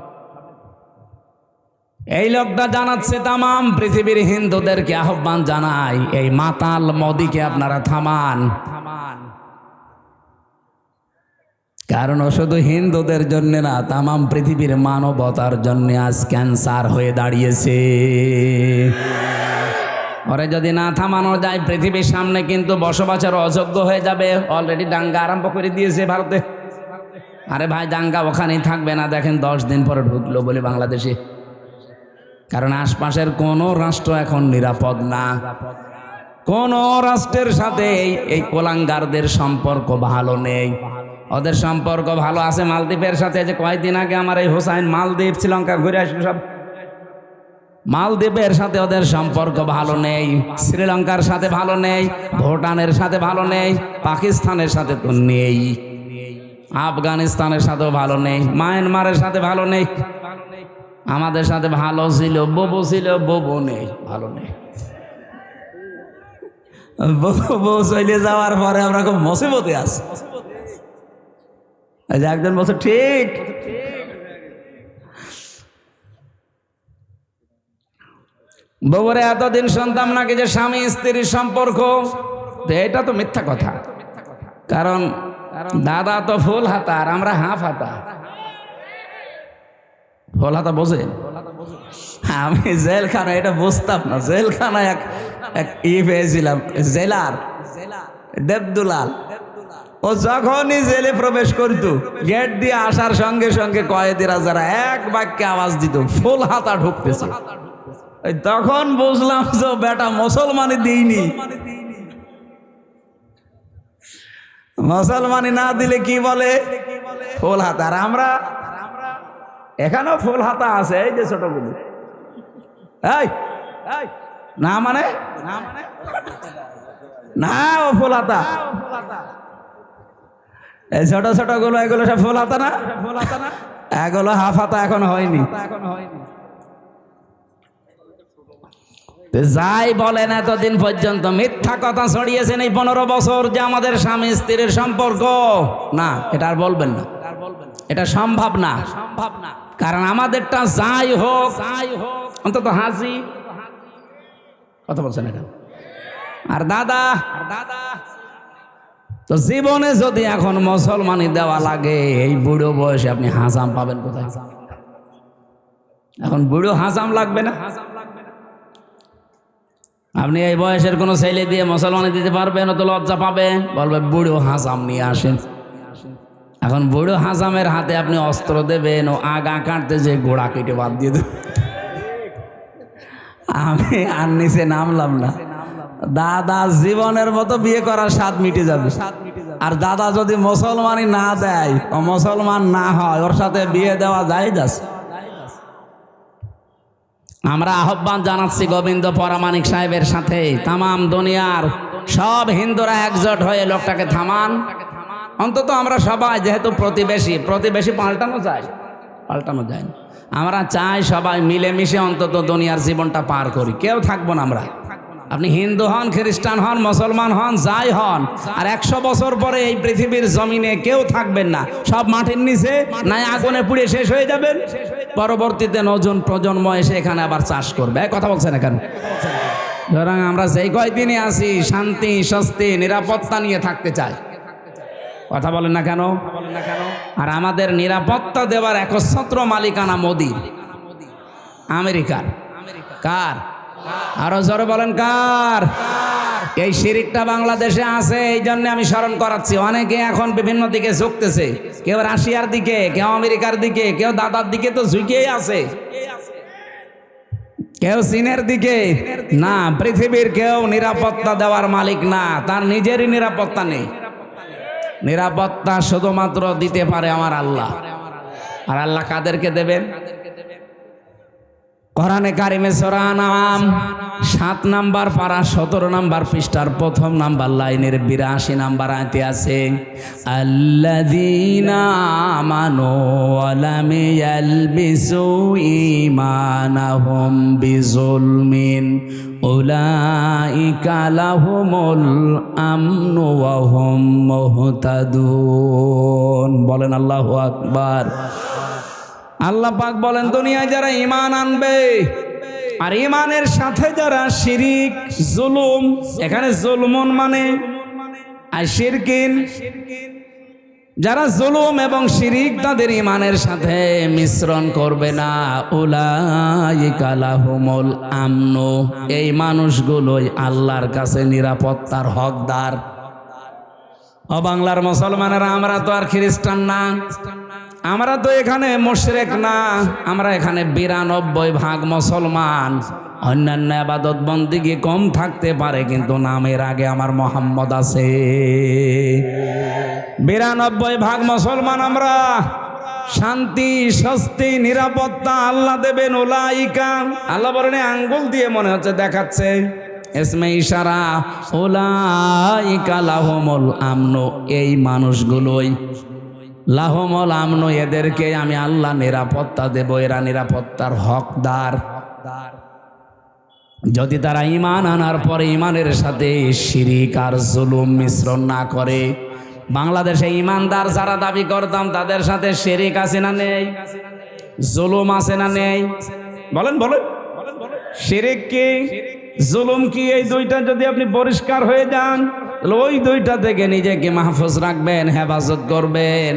এই লোকটা জানাচ্ছে তামাম পৃথিবীর হিন্দুদেরকে আহ্বান জানাই, এই মাতাল মোদিকে আপনারা থামান। কারণ ও শুধু হিন্দুদের জন্য না, তামাম পৃথিবীর মানবতার জন্য আজ ক্যান্সার হয়ে দাঁড়িয়েছে। ওরে যদি না থামানো যায়, পৃথিবীর সামনে কিন্তু বসবাসের অযোগ্য হয়ে যাবে। অলরেডি দাঙ্গা আরম্ভ করে দিয়েছে ভারতে। আরে ভাই, দাঙ্গা ওখানেই থাকবে না, দেখেন 10 দিন পরে ঢুকলো বলে বাংলাদেশে। কারণ আশপাশের কোনো রাষ্ট্র এখন নিরাপদ না। কোন রাষ্ট্রের সাথে এই কোলাঙ্গারদের সম্পর্ক ভালো নেই। ওদের সম্পর্ক ভালো আছে মালদ্বীপের সাথে। যে কয়েকদিন আগে আমার এই হোসাইন মালদ্বীপ শ্রীলঙ্কা ঘুরে আসলো, সব মালদ্বীপের সাথে ওদের সম্পর্ক ভালো নেই, শ্রীলঙ্কার সাথে ভালো নেই, ভুটানের সাথে ভালো নেই, পাকিস্তানের সাথে তো নেই, আফগানিস্তানের সাথেও ভালো নেই, মায়ানমারের সাথে ভালো নেই। আমাদের সাথে ভালো ছিল, ববু ছিল, ববু নেই, ভালো নেই। বউ চলে যাওয়ার পরে আমরা খুব মুসিবতে আছি। একজন বলছে ঠিক, বউরে এতদিন শুনতাম নাকি যে স্বামী স্ত্রীর সম্পর্ক, এটা তো মিথ্যা কথা। কারণ দাদা তো ফুল হাতা আর আমরা হাফ হাতা। ফুল হাতা বোঝে? আমি জেলখানা এটা বুঝতাম না। জেলখানায় এক পেয়েছিলাম, জেলার দেবদুলাল। ও যখনই জেলে প্রবেশ করতো, গেট দিয়ে আসার সঙ্গে সঙ্গে কয়েদিরা যারা এক বাক্যে আওয়াজ দিত, ফুল হাতা ঢুকতেছে। তখন বুঝলাম যে বেটা মুসলমানি দিইনি। মুসলমানি না দিলে কি বলে? ফুল হাতা। আর আমরা এখানেও ফুল হাতা আছে, এই যে ছোটগুলো। না মানে না, ও ফুল হাতা। এই ছোট ছোট গুলো, এগুলো সব ফুল হাতা না, এগুলো হাফ হাতা এখন হয়নি। যাই বলেন, এতদিন পর্যন্ত মিথ্যা কথা ছড়িয়েছেন এই 15 বছর যে আমাদের স্বামী স্ত্রীর সম্পর্ক না, এটা আর বলবেন না, এটা সম্ভব না। কারণ আমাদেরটা যাই হোক অন্তত হাজি কথা বলছেন এটা। আর দাদা তো জীবনে যদি এখন মুসলমানি দেওয়া লাগে, এই বুড়ো বয়সে আপনি হাজাম পাবেন কোথায়? এখন বুড়ো হাজাম লাগবে না। আপনি এই বয়সের কোনো ছেলে দিয়ে মুসলমানি দিতে পারবেন? ও তো লজ্জা পাবে, বলবে বুড়ো হাজাম নিয়ে আসেন। এখন বুড়ো হাজামের হাতে আপনি অস্ত্র দেবেন, ও আগা কাটতে যে গোড়া কেটে বাদ দিয়ে দেবেন। আমি আর নিচে নামলাম না। দাদা জীবনের মতো বিয়ে করার স্বাদ মিটে যাবে। আর দাদা যদি মুসলমানি না দেয়, ও মুসলমান না হয়, ওর সাথে বিয়ে দেওয়া যায় যাচ্ছে। আমরা আহ্বান জানাচ্ছি গোবিন্দ পরামানিক সাহেবের সাথে তামাম দুনিয়ার সব হিন্দুরা একজোট হয়ে লোকটাকে থামান। অন্তত আমরা সবাই, যেহেতু প্রতিবেশী পাল্টানো যায় না। আমরা চাই সবাই মিলেমিশে অন্তত দুনিয়ার জীবনটা পার করি। কেউ থাকবো না আমরা। আপনি হিন্দু হন, খ্রিস্টান হন, মুসলমান হন, যাই হন, আর 100 বছর পরে এই পৃথিবীর জমিনে কেউ থাকবেন না। সব মাটির নিচে নাই আগুনে পুড়ে শেষ হয়ে যাবেন। পরবর্তীতে নতুন প্রজন্ম এসে এখানে আবার চাষ করবে। কথা বলছেন এখানে। সুতরাং আমরা যেই কয়দিনই আছি, শান্তি, স্বস্তি, নিরাপত্তা নিয়ে থাকতে চাই। কথা বলেন না কেন? আর আমাদের নিরাপত্তা দেওয়ার একচ্ছত্র মালিকানা মোদির, আমেরিকার। কার? আরো জোরে বলেন কার? এই শিরিকটা বাংলাদেশে আছে। এই জন্য আমি স্মরণ করাচ্ছি। অনেকে এখন বিভিন্ন দিকে ঝুঁকতেছে, কেউ রাশিয়ার দিকে, কেউ আমেরিকার দিকে, কেউ দাদার দিকে তো ঝুঁকেই আছে, কেউ চীনের দিকে। না, পৃথিবীর কেউ নিরাপত্তা দেওয়ার মালিক না, তার নিজেরই নিরাপত্তা নেই। নিরাপত্তা শুধুমাত্র দিতে পারে আমার আল্লাহ। আর আল্লাহ কাদেরকে দেবেন? কোরআনে কারিমে সূরা আনআম 7 নাম্বার পারা 17 নাম্বার পৃষ্ঠার প্রথম নাম্বার লাইনের 82 নাম্বার আয়াতে আছে, আল্লাযীনা আমানু ওয়া লাম ইয়ালবিসু ঈমানাহুম বিযুলমিন উলাইকা লাহুমুল আমনু ওয়া হুম মুহতাদুন। বলেন আল্লাহু আকবার। আল্লাহ পাক বলেন, দুনিয়ায় যারা ঈমান আনবে আর ঈমানের সাথে যারা শিরিক জুলুম, এখানে জুলমুন মানে আর শিরকিন, যারা জুলুম এবং শিরিক তাদের ঈমানের সাথে মিশ্রণ করবে না, উলাইকা লাহুমুল আমনু, এই মানুষগুলোই আল্লাহর কাছে নিরাপত্তার হকদার। ও বাংলার মুসলমানেরা, আমরা তো আর খ্রিস্টান না, আমরা তো এখানে মুশরিক না, আমরা এখানে 92% মুসলমান। অন্যান্য ইবাদত বন্দেগী কম থাকতে পারে, কিন্তু নামের আগে আমার মোহাম্মদ আছে। 92% মুসলমান আমরা। শান্তি, স্বস্তি, নিরাপত্তা আল্লাহ দেবেন। উলাইকা, আল্লাহ বলেন আঙ্গুল দিয়ে মনে হচ্ছে দেখাচ্ছে, ইসমে ইশারা, উলাইকা লাহুমুল আমনু, এই মানুষগুলোই লাহুমুল আমনু, এদেরকে আমি আল্লাহ নিরাপত্তা দেব, এরা নিরাপত্তার হকদার। যদি তারা ঈমান আনার পরে ঈমানের সাথে শিরিক আর জুলুম মিশ্রণ না করে। বাংলাদেশে ঈমানদার যারা দাবি করতাম তাদের সাথে শিরিক আছে না নেই? জুলুম আছে না নেই? বলেন বলেন। শিরিক কি জুলুম কি, এই দুইটা যদি আপনি পরিষ্কার হয়ে যান, ওই দুইটা থেকে নিজেকে মাহফুজ রাখবেন, হেফাজত করবেন।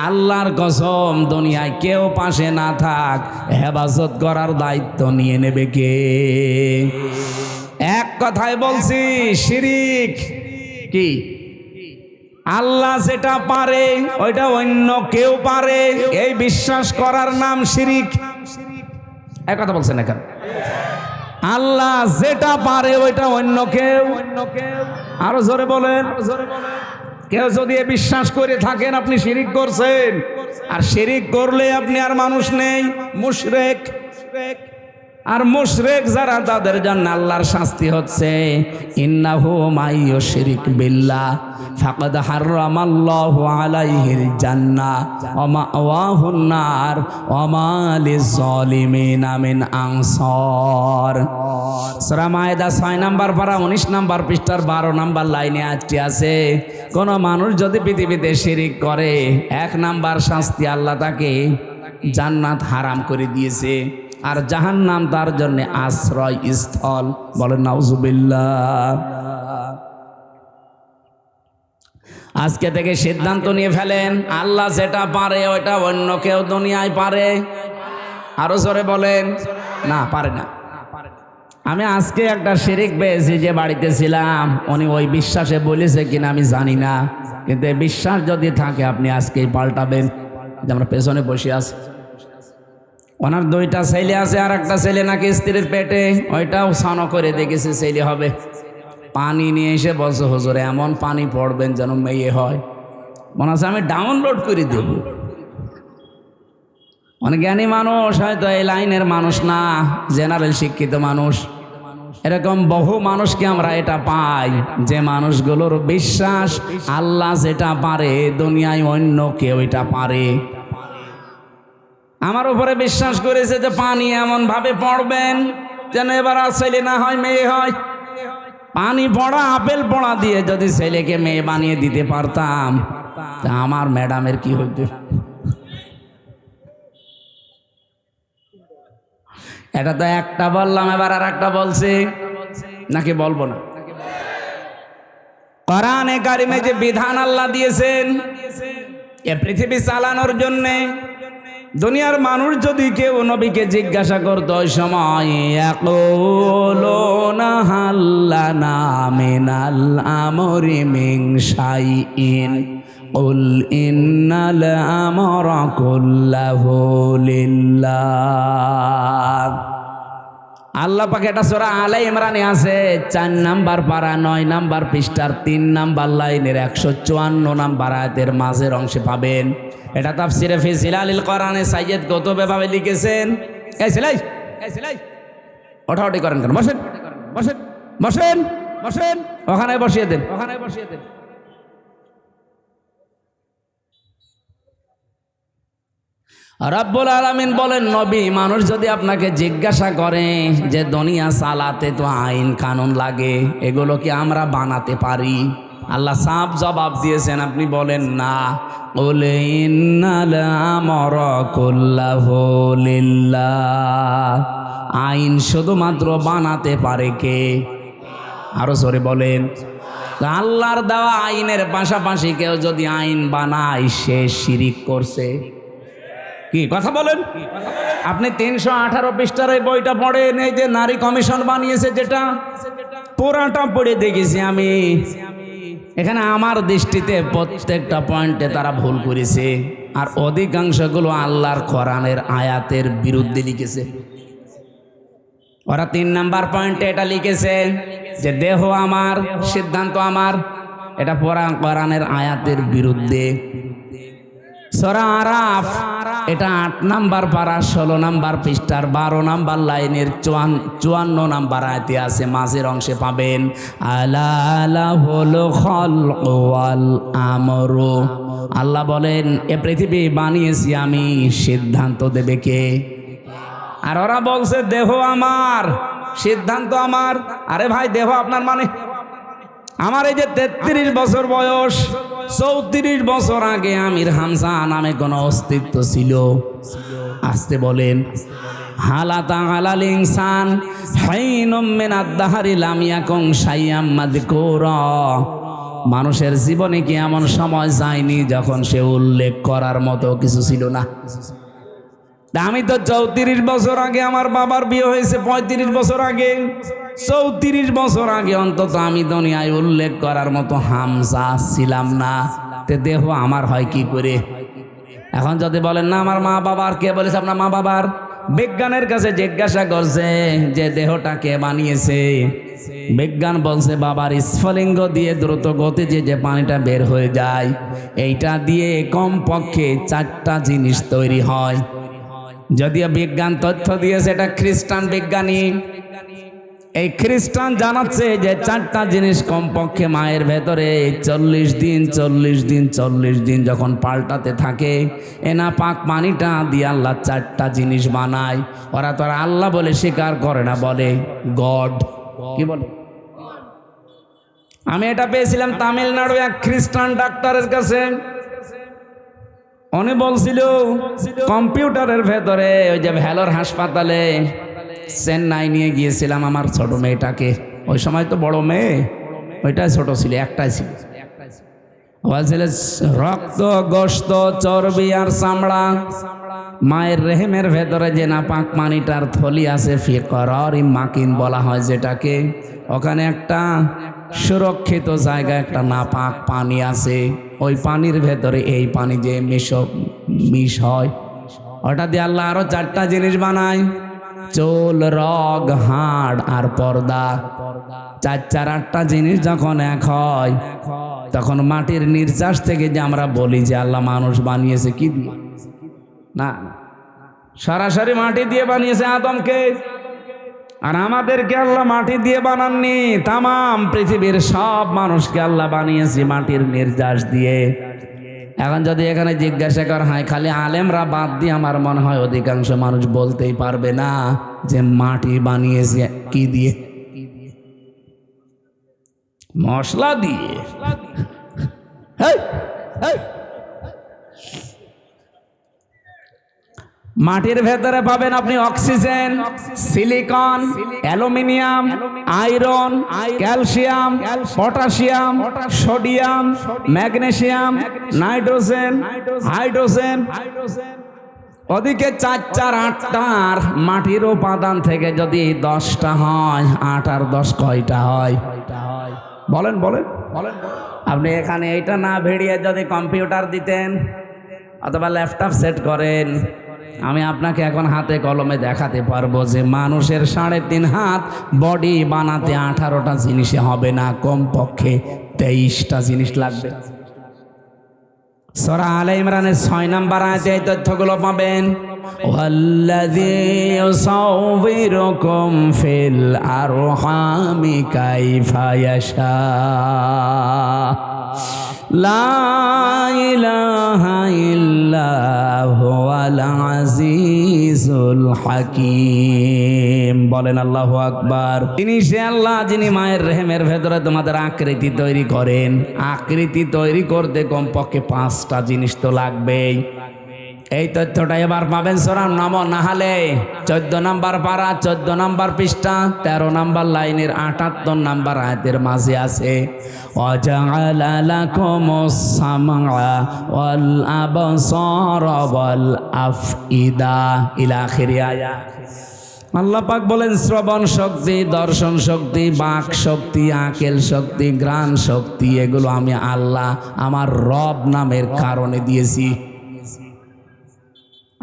আল্লাহর কসম, দুনিয়ায় কেউ পাশে না থাক, হেফাজত করার দায়িত্ব নিয়ে নেবে কে? এক কথায় বলছি, শিরিক কি? আল্লাহ যেটা পারে ওইটা অন্য কেউ পারে, এই বিশ্বাস করার নাম শিরিক। এক কথা বলছেন এখন, আল্লাহ যেটা পারে ওইটা অন্য কেউ। আরো জোরে বলেন। কেউ যদি বিশ্বাস করে থাকেন আপনি শিরিক করছেন, আর শিরিক করলে আপনি আর মানুষ নেই, মুশরিক। আর মুশরিক যারা, তাদের জন্য আল্লাহর শাস্তি হচ্ছে, ইন্নাহু মাইয়ুশরিক বিল্লাহ ফাকাদ হারামাল্লাহু আলাইহিল জান্নাহ ওয়া মাওয়াহুন নার ওয়া মা লিয-যালিমিনা মিন আনসার। সূরা মায়েদা 6 নাম্বার পারা 19 নাম্বার পৃষ্ঠার 12 নাম্বার লাইনে আয়াতটি আছে, কোন মানুষ যদি পৃথিবীতে শিরিক করে, 1 নাম্বার শাস্তি, আল্লাহ তাকে জান্নাত হারাম করে দিয়েছে, আর জাহান্নাম তার জন্য আশ্রয় স্থল। বলেন নাউজুবিল্লাহ। আজকে থেকে সিদ্ধান্ত নিয়ে ফেলেন, আল্লাহ যেটা পারে ওইটা অন্য কেউ দুনিয়ায় পারে। আরো জোরে বলেন, না পারে না। আমি আজকে একটা শিরিক পেয়েছি, যে বাড়িতে ছিলাম, উনি ওই বিশ্বাসে বলেছে কিনা আমি জানি না, কিন্তু এই বিশ্বাস যদি থাকে আপনি আজকেই পাল্টাবেন। যে আমরা পেছনে বসে আছি, ওনার 2টা ছেলে আছে, আর একটা ছেলে নাকি স্ত্রীর পেটে, ওইটাও সানো করে দেখেছে ছেলে হবে। পানি নিয়ে এসে বলছে, হুজুর এমন পানি পড়বেন যেন মেয়ে হয়। মনে হচ্ছে আমি ডাউনলোড করে দেব। অনেক জ্ঞানী মানুষ, হয়তো এই লাইনের মানুষ না, জেনারেল শিক্ষিত মানুষ, এরকম বহু মানুষকে আমরা এটা পাই, যে মানুষগুলোর বিশ্বাস আল্লাহ যেটা পারে দুনিয়ায় অন্য কেউ এটা পারে। আমার উপরে বিশ্বাস করেছে যে পানি এমন ভাবে পড়বেন যেন এবার আর ছেলে না হয় মেয়ে হয়। পানি পড়া, আপেল পড়া দিয়ে যদি ছেলেকে মেয়ে বানিয়ে দিতে পারতাম, তা আমার ম্যাডামের কি হইতো? এটা তো একটা বললাম, এবার আর একটা বলছি, নাকি বলবো না? কোরআনে কারিমে যে বিধান আল্লাহ দিয়েছেন এ পৃথিবী চালানোর জন্যে, দুনিয়ার মানুষ যদি কেউ নবীকে জিজ্ঞাসা করতো ওই সময়, ইয়াকুলুনা হাল্লানা মিনাল আমরি মিন শাইইন কুল ইন্নাল আমরা কুল্লাহু লিল্লাহ। আল্লাহ পাক এটা সূরা আলে ইমরানে আছে, 4 নাম্বার পারা 9 নাম্বার পৃষ্ঠার 3 নাম্বার লাইনের 154 নাম্বার আয়াতের মাঝের অংশে পাবেন। এটা তাফসিরে ফি জিলালিল কোরআনে সাইয়্যিদ কুতুব এভাবে লিখেছেন। এই ছেলে ওঠাউটি করেন কেন? বসেন বসেন বসেন বসেন, ওখানে বসিয়ে দেন, ওখানে বসিয়ে দেন। রব্বুল আলামিন বলেন, নবী, মানুষ যদি আপনাকে জিজ্ঞাসা করে যে দুনিয়া চালাতে তো আইন কানুন লাগে, এগুলো কি আমরা বানাতে পারি? আল্লাহ সাফ জবাব দিয়েছেন, আপনি বলেন না। বলে ইন্নাল আমরা কুল্লাহু লিল্লাহ, আইন শুধুমাত্র বানাতে পারে কে? আরো জোরে বলেন। আল্লাহর দেওয়া আইনের পাশাপাশি কেউ যদি আইন বানায়, সে শিরিক করছে। কি কথা বলেন? আপনি 318 পৃষ্ঠার এই বইটা পড়েন, এই যে নারী কমিশন বানিয়েছে, যেটা পুরাটা পড়ে দেখেছি আমি। এখানে আমার দৃষ্টিতে প্রত্যেকটা পয়েন্টে তারা ভুল করেছে, আর অধিকাংশগুলো আল্লাহর কোরআনের আয়াতের বিরুদ্ধে লিখেছে। ওরা 3 নাম্বার পয়েন্টে এটা লিখেছে যে দেহ আমার, সিদ্ধান্ত আমার। এটা কোরআনের আয়াতের বিরুদ্ধে। সূরা আরাফ এটা 8 নাম্বার পারা 16 নাম্বার পৃষ্ঠার 12 নাম্বার লাইনের 54 নাম্বার আয়াতে আছে, মাঝের অংশে পাবেন আলা লাহুল খালকু ওয়াল আমরু। আল্লাহ বলেন, এ পৃথিবী বানিয়েছি আমি, সিদ্ধান্ত দেবে কে? আর ওরা বলছে দেহ আমার, সিদ্ধান্ত আমার। আরে ভাই, দেহ আপনার মানে? আমার এই যে 33 বছর বয়স, 34 বছর আগে আমির হামজা নামে কোন অস্তিত্ব ছিল? আসতে বলেন। হালাতা আলাল ইনসান হাইনুম মিনাদ দাহরি লাম ইয়াকুন শাইয়াম মাযকুরা। মানুষের জীবনে কি এমন সময় যায়নি যখন সে উল্লেখ করার মতো কিছু ছিল না? আমি তো 34 বছর আগে আমার বাবার বিয়ে হয়েছে, 35 বছর আগে, 34 বছর আগে অন্তত আমি দুনিয়ায় উল্লেখ করার মতো হামজা ছিলাম না। তে দেহ আমার হয় কি করে? এখন যদি বলেন না আমার মা বাবার, কে বলেছে আপনার মা বাবার? বিজ্ঞানের কাছে জিজ্ঞাসা করছে যে দেহটা কে বানিয়েছে? বিজ্ঞান বলছে বাবার স্ফলিঙ্গ দিয়ে দ্রুত গতিতে যে পানিটা বের হয়ে যায়, এইটা দিয়ে কমপক্ষে 4টা জিনিস তৈরি হয়। যদিও বিজ্ঞান তথ্য দিয়েছে, এটা খ্রিস্টান বিজ্ঞানী, এই খ্রিস্টান জানাচ্ছে যে 4টা জিনিস কমপক্ষে মায়ের ভেতরে 40 দিন যখন পাল্টাতে থাকে, এনা পাক পানিটা দিয়ে আল্লাহ 4টা জিনিস বানায়। ওরা তো আর আল্লাহ বলে স্বীকার করে না, বলে গড। কি বলে? আমি এটা পেয়েছিলাম তামিলনাড়ু এক খ্রিস্টান ডাক্তারের কাছে। উনি বলছিল কম্পিউটারের ভেতরে, ওই যে ভেলোর হাসপাতালে চেন্নাই নিয়ে গিয়েছিলাম আমার ছোট মেয়েটাকে। ওই সময় তো বড় মেয়ে, ওইটাই ছোট ছিল, একটাই ছিল। বলছিল রক্ত, গোশত, চর্বি আর চামড়া, মায়ের রেহেমের ভেতরে যে নাপাক পানিটার থলি আছে, ফিকরারি মাকিন বলা হয় যেটাকে, ওখানে একটা সুরক্ষিত জায়গা, একটা নাপাক পানি আছে। ওই পানির ভেতরে এই পানি যে মিশ হয়, ওটা দিয়ে আল্লাহ আরো 4টা জিনিস বানায়, চুল, রগ, হাড় আর পর্দা। 8টা জিনিস যখন এক হয়, তখন মাটির নির্যাস থেকে যে আমরা বলি যে আল্লাহ মানুষ বানিয়েছে কি দিয়ে? না, সরাসরি মাটি দিয়ে বানিয়েছে আদমকে। আর আমাদেরকে আল্লাহ মাটি দিয়ে বানাননি, তামাম পৃথিবীর সব মানুষকে আল্লাহ বানিয়েছে মাটির নির্যাস দিয়ে। এখন যদি এখানে জিজ্ঞাসা করা হয়, খালি আলেমরা বাদ দিয়ে আমার মনে হয় অধিকাংশ মানুষ বলতেই পারবে না যে মাটি বানিয়েছে কি দিয়ে? মশলা দিয়ে। মাটির ভেতরে পাবেন আপনি oxygen, silicon, aluminium, iron, calcium, potassium, sodium, magnesium, nitrogen, hydrogen. ওদিকে 4 আর 8টার মাটির উপাদান থেকে যদি 10টা হয়, 8 আর 10 কয়টা হয়? বলেন বলেন বলেন। আপনি এখানে এইটা না ভেড়িয়ে যদি কম্পিউটার দিতেন অথবা ল্যাপটপ সেট করেন, আমি আপনাকে এখন হাতে কলমে দেখাতে পারবো যে মানুষের 3.5 হাত বডি বানাতে 18টা জিনিসে হবে না, কমপক্ষে 23টা জিনিস লাগবে। সূরা আলে ইমরানের 6 নাম্বার আয়াতে এই তথ্যগুলো পাবেন। ওয়াল্লাযী ইউসাউবিরুকুম ফিল আরহামি কাইফা ইয়াশা লা ইলাহা ইল্লা হুয়াল আজিজুল হাকীম। বলেন আল্লাহু আকবার। তিনি সে আল্লাহ যিনি মায়ের রেহেমের ভেতরে তোমাদের আকৃতি তৈরি করেন। আকৃতি তৈরি করতে কমপক্ষে 5টা জিনিস তো লাগবেই। এই তথ্যটা এবার পাবেন সূরা নাহলে 14 নম্বর পারা 14 নম্বর পৃষ্ঠা 13 নম্বর লাইনের 78 নম্বর আয়াতের মাঝে আছে ওয়াজআলা লাকুমুস সামআ ওয়াল আবসারা ওয়াল আফইদা ইলা আখির আয়াত। আল্লাহ পাক বলেন শ্রবণ শক্তি, দর্শন শক্তি, বাক শক্তি, আকেল শক্তি, ঘ্রাণ শক্তি এগুলো আমি আল্লাহ আমার রব নামের কারণে দিয়েছি।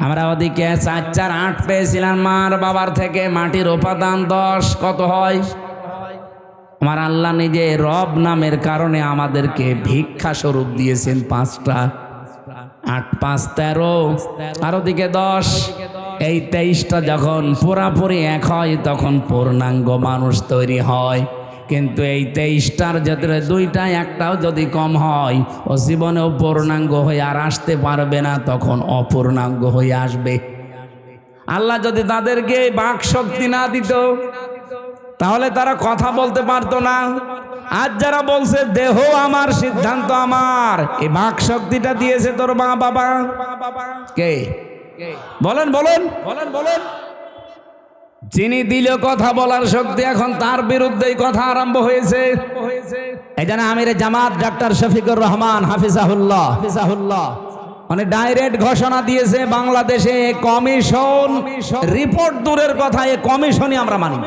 আমরা ওদিকে 4 4 8 পেয়েছিলাম মার বাবার থেকে, মাটির উপাদান 10 কত হয়? আমার আল্লাহ নিজে রব নামের কারণে আমাদেরকে ভিক্ষা স্বরূপ দিয়েছেন 5টা। 8 5 13 আর ওদিকে 10, এই 23টা যখন পুরাপুরি এক হয় তখন পূর্ণাঙ্গ মানুষ তৈরি হয়। কিন্তু এই 23টার ভিতরে 2টা একটাও যদি কম হয় ও জীবনেও পূর্ণাঙ্গ হয়ে আর আসতে পারবে না, তখন অপূর্ণাঙ্গ হয়ে আসবে। আল্লাহ যদি তাদেরকে বাক শক্তি না দিত তাহলে তারা কথা বলতে পারতো না। আজ যারা বলছে দেহ আমার সিদ্ধান্ত আমার, এই বাক শক্তিটা দিয়েছে তোর মা বাবা কে? বলেন বলেন বলেন বলেন। যিনি দিল কথা বলার শক্তি, এখন তার বিরুদ্ধেই কথা আরম্ভ হয়েছে। এই জন্য আমির জামাত ডক্টর শফিকুর রহমান হাফিজাহুল্লাহ মানে ডাইরেক্ট ঘোষণা দিয়েছে বাংলাদেশে কমিশন রিপোর্ট দূরের কথা, এই কমিশনই আমরা মানি।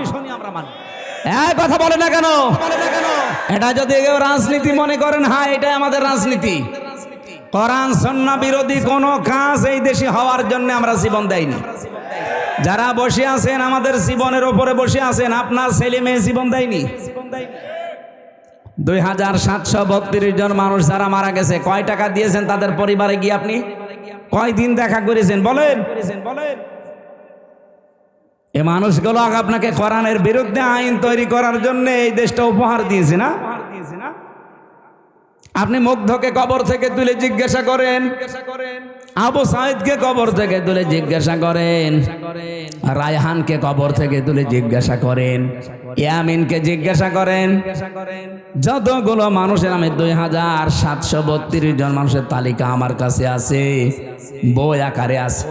কথা বলে না কেন? এটা যদি কেউ রাজনীতি মনে করেন, হ্যাঁ এটাই আমাদের রাজনীতি। কোরআন সুন্নাহ বিরোধী কোনো কাজ এই দেশে হওয়ার জন্য আমরা জীবন দেইনি। যারা বসে আছেন আমাদের জীবনের উপরে বসে আছেন, আপনার ছেলে মেয়ে জীবন দেয়নি। 2732 জন মানুষ যারা মারা গেছে, কয় টাকা দিয়েছেন তাদের পরিবারে গিয়ে? আপনি কয়দিন দেখা করেছেন বলেন? এই মানুষগুলো আপনাকে কোরআনের বিরুদ্ধে আইন তৈরি করার জন্য এই দেশটা উপহার দিয়েছে না? আপনি মুগ্ধকে কবর থেকে তুলে জিজ্ঞাসা করেন, আবু সাইদকে কবর থেকে তুলে জিজ্ঞাসা করেন, রায়হানকে কবর থেকে তুলে জিজ্ঞাসা করেন, ইয়ামিনকে জিজ্ঞাসা করেন। যতগুলো মানুষের নামে 2732 জন মানুষের তালিকা আমার কাছে আছে, বই আকারে আছে।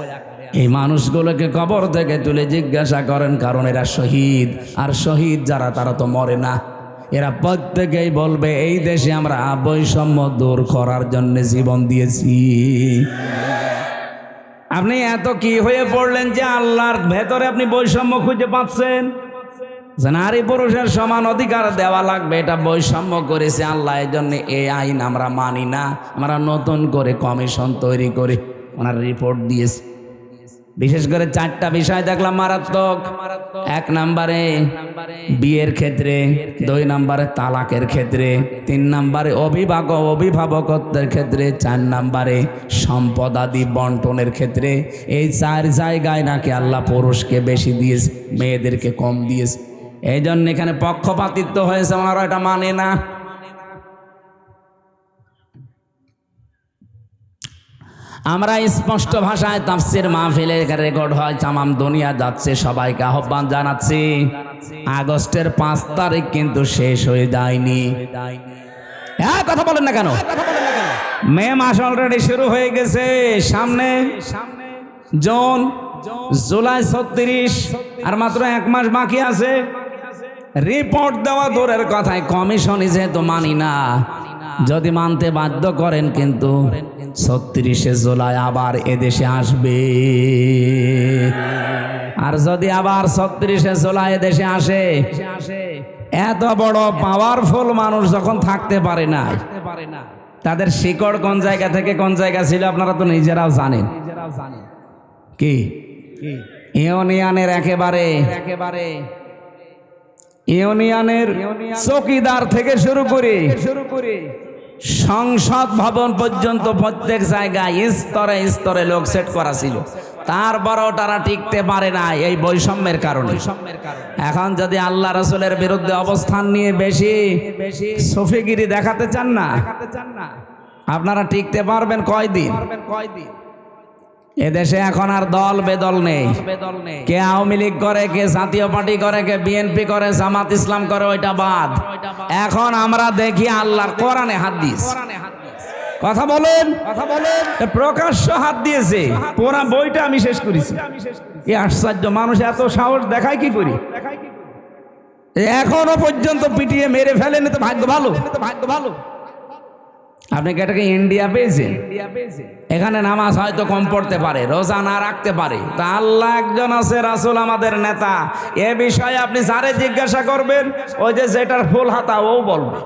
এই মানুষগুলোকে কবর থেকে তুলে জিজ্ঞাসা করেন, কারণ এরা শহীদ। আর শহীদ যারা তারা তো মরে না। এরা প্রত্যেকেই বলবে এই দেশে আমরা বৈষম্য দূর করার জন্য জীবন দিয়েছি। আপনি এত কি হয়ে পড়লেন যে আল্লাহর ভেতরে আপনি বৈষম্য খুঁজে পাচ্ছেন? যে নারী পুরুষের সমান অধিকার দেওয়া লাগবে, এটা বৈষম্য করেছে আল্লাহ। এই জন্য এই আইন আমরা মানি না। আমরা নতুন করে কমিশন তৈরি করে ওনার রিপোর্ট দিয়েছি। বিশেষ করে 4টা বিষয় দেখলাম মারাত্মক। 1 নম্বরে বিয়ের ক্ষেত্রে, 2 নম্বরে তালাকের ক্ষেত্রে, 3 নম্বরে অভিভাবকত্বের ক্ষেত্রে, 4 নম্বরে সম্পদাদি বন্টনের ক্ষেত্রে। এই 4 জায়গায় নাকি আল্লাহ পুরুষকে বেশি দিয়েছে, মেয়েদেরকে কম দিয়েছে। এই জন্য এখানে পক্ষপাতিত্ব হয়েছে, ওনারা এটা মানে না। আমরা স্পষ্ট ভাষায় তাফসীর মাহফিলের রেকর্ড হয়, তামাম দুনিয়া যাচ্ছে। সবাইকে আহ্বান জানাচ্ছি, আগস্টের 5 তারিখ কিন্তু শেষ হয়ে যায়নি। হ্যাঁ, কথা বলেন না কেন? মে মাস অলরেডি শুরু হয়ে গেছে। সামনে জুন, জুলাই 36, আর মাত্র 1 মাস বাকি আছে। রিপোর্ট দেওয়া দূরের কথায় কমিশনই যেহেতু মানি না, যদি মানতে বাধ্য করেন কিন্তু 36শে জুলাই আবার এদেশে আসবে। আর যদি আবার 36শে জুলাই এদেশে আসে, এত বড় পাওয়ারফুল মানুষ যখন থাকতে পারে না, তাদের শিকড় কোন জায়গা থেকে কোন জায়গা ছিল আপনারা তো নিজেরাও জানেন। কি ইউনিয়নের একেবারে ইউনিয়নের চৌকিদার থেকে শুরু করে সংসদ ভবন পর্যন্ত প্রত্যেক জায়গায় স্তরে স্তরে লোক সেট করা ছিল। তারপরও তারা টিকতে পারে না এই বৈষম্যের কারণে। এখন যদি আল্লাহ রাসূলের বিরুদ্ধে অবস্থান নিয়ে বেশি সফিগিরি দেখাতে চান না, আপনারা টিকতে পারবেন কয়দিন? এদেশে এখন আর দল বেদল নেই। কে আওয়ামী লীগ করে, কে জাতীয় পার্টি করে, কে বিএনপি করে, জামাত ইসলাম করে, ওইটা বাদ। এখন আমরা দেখি আল্লাহর কোরআনে হাত দিয়েছে। কথা বলেন, প্রকাশ্য হাত দিয়েছে। পুরা বইটা আমি শেষ করেছি। কি আশ্চর্য, মানুষ এত সাহস দেখায় কি করি? এখনো পর্যন্ত পিটিয়ে মেরে ফেলেনি তো ভাগ্য ভালো। আপনি কি এটাকে ইন্ডিয়া পেয়েছেন? এখানে নামাজ হয়তো কম পড়তে পারে, রোজা না রাখতে পারে, তা আল্লাহ একজন আছে, রাসূল আমাদের নেতা। এ বিষয়ে আপনি যারে জিজ্ঞাসা করবেন, ওই যে যেটার ফুল হাতা ও বলবে।